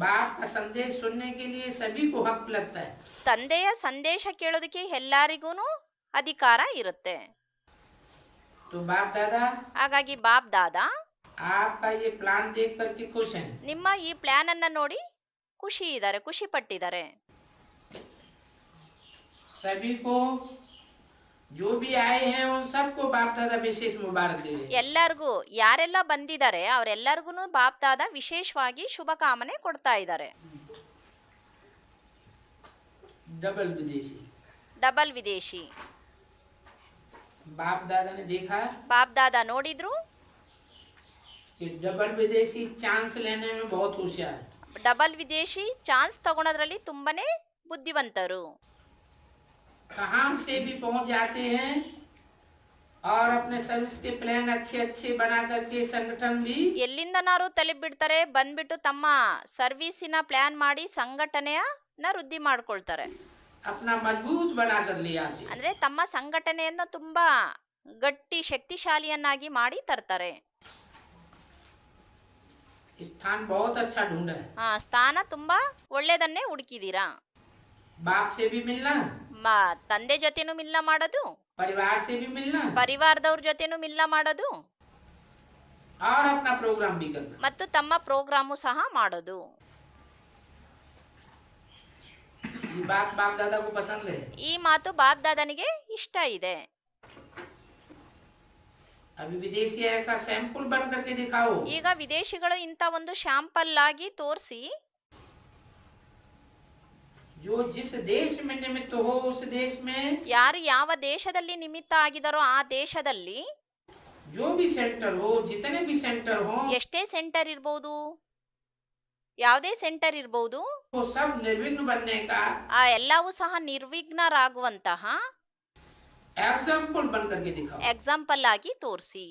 बाप का संदेश सुनने के लिए सभी को हक लगता है। ತಂದೆಯ ಸಂದೇಶ ಕೇಳೋದಕ್ಕೆ ಎಲ್ಲರಿಗೂ ಅಧಿಕಾರ ಇರುತ್ತೆ. तो बाप दादा ಹಾಗಾಗಿ ಬಾಪ್ ದಾದಾ आपका ये प्लान देख करके खुश हैं। ನಿಮ್ಮ ಈ ಪ್ಲಾನ್ ಅನ್ನ ನೋಡಿ ಖುಷಿ ಪಟ್ಟಿದ್ದಾರೆ. सभी को जो भी आए हैं उन सबको बाप दादा विशेष मुबारक दे रहे हैं। ಎಲ್ಲರಿಗೂ ಯಾರೆಲ್ಲ ಬಂದಿದ್ದಾರೆ ಅವರೆಲ್ಲರಿಗೂ ಬಾಪ್ ದಾದಾ ವಿಶೇಷವಾಗಿ ಶುಭ ಕಾಮನೆ ಕೊಡ್ತಾ ಇದ್ದಾರೆ. डबल विदेशी, ಡಬಲ್ ವಿದೇಶಿ. बाप दादा ने देखा ಬಾಪ್ ದಾದಾ ನೋಡಿದ್ರು कि डबल विदेशी चांस लेने में बहुत होशियार है। ಡಬಲ್ ವಿದೇಶಿ ಚಾನ್ಸ್ ತಗೊಳೋದ್ರಲ್ಲಿ ತುಂಬಾನೇ ಬುದ್ಧಿವಂತರು. कहाँ से भी पहुंच जाते हैं और अपने सर्विस के प्लान अच्छे अच्छे बना करके संगठन भी ಎಲ್ಲಿಂದನಾರು ತಲೆ ಬಿಡ್ತಾರೆ, ಬಂದ್ಬಿಟ್ಟು ತಮ್ಮ ಸರ್ವಿಸಿನ ಪ್ಲಾನ್ ಮಾಡಿ ಸಂಘಟನೆಯನ್ನ ವೃದ್ಧಿ ಮಾಡ್ಕೊಳ್ತಾರೆ. अपना मजबूत बना कर ले आते हैं। ಅಂದ್ರೆ ತಮ್ಮ ಸಂಘಟನೆಯನ್ನು ತುಂಬಾ ಗಟ್ಟಿ ಶಕ್ತಿಶಾಲಿಯನ್ನಾಗಿ ಮಾಡಿ ತರ್ತಾರೆ. स्थान बहुत अच्छा ढूंढा है। ಸ್ಥಾನ ತುಂಬಾ ಒಳ್ಳೇದನ್ನೇ ಹುಡುಕಿದೀರಾ. बाप से भी मिलना, ತಂದೆ ಜೊತೆನೂ ಮಿಲನ ಮಾಡೋದು, परिवार से भी मिलना, ಪರಿವಾರದವ್ರ ಜೊತೆನೂ ಮಿಲನ ಮಾಡೋದು, और अपना प्रोग्राम भी करना। ಮತ್ತು ತಮ್ಮ ಪ್ರೋಗ್ರಾಮು ಸಹ ಮಾಡೋದು. ये बात बाप दादा को पसंद है। ಈ ಮಾತು ಬಾಪ್ ದಾದನಿಗೆ ಇಷ್ಟ ಇದೆ. अभी विदेशी ऐसा सैंपल बन करके दिखाओ। ಈಗ ವಿದೇಶಿಗಳು ಇಂಥ ಒಂದು ಶಾಂಪಲ್ ಆಗಿ ತೋರಿಸಿ, जो जिस देश में निमित्त हो उस देश में, ಯಾರು ಯಾವ ದೇಶದಲ್ಲಿ ನಿಮಿತ್ತ ಆಗಿದಾರೋ ಆ ದೇಶದಲ್ಲಿ, जो भी सेंटर हो, जितने भी सेंटर हो, ಎಷ್ಟೇ ಸೆಂಟರ್ ಇರ್ಬೋದು, ಯಾವುದೇ ಸೆಂಟರ್ ಇರ್ಬೋದು, वो सब निर्विघ्न बनने का ಆ ಎಲ್ಲವೂ ಸಹ ನಿರ್ವಿಘ್ನರಾಗುವಂತಹ एग्जाम्पल बन करके दिखाओ। ಎಕ್ಸಾಂಪಲ್ ಆಗಿ ತೋರಿಸಿ.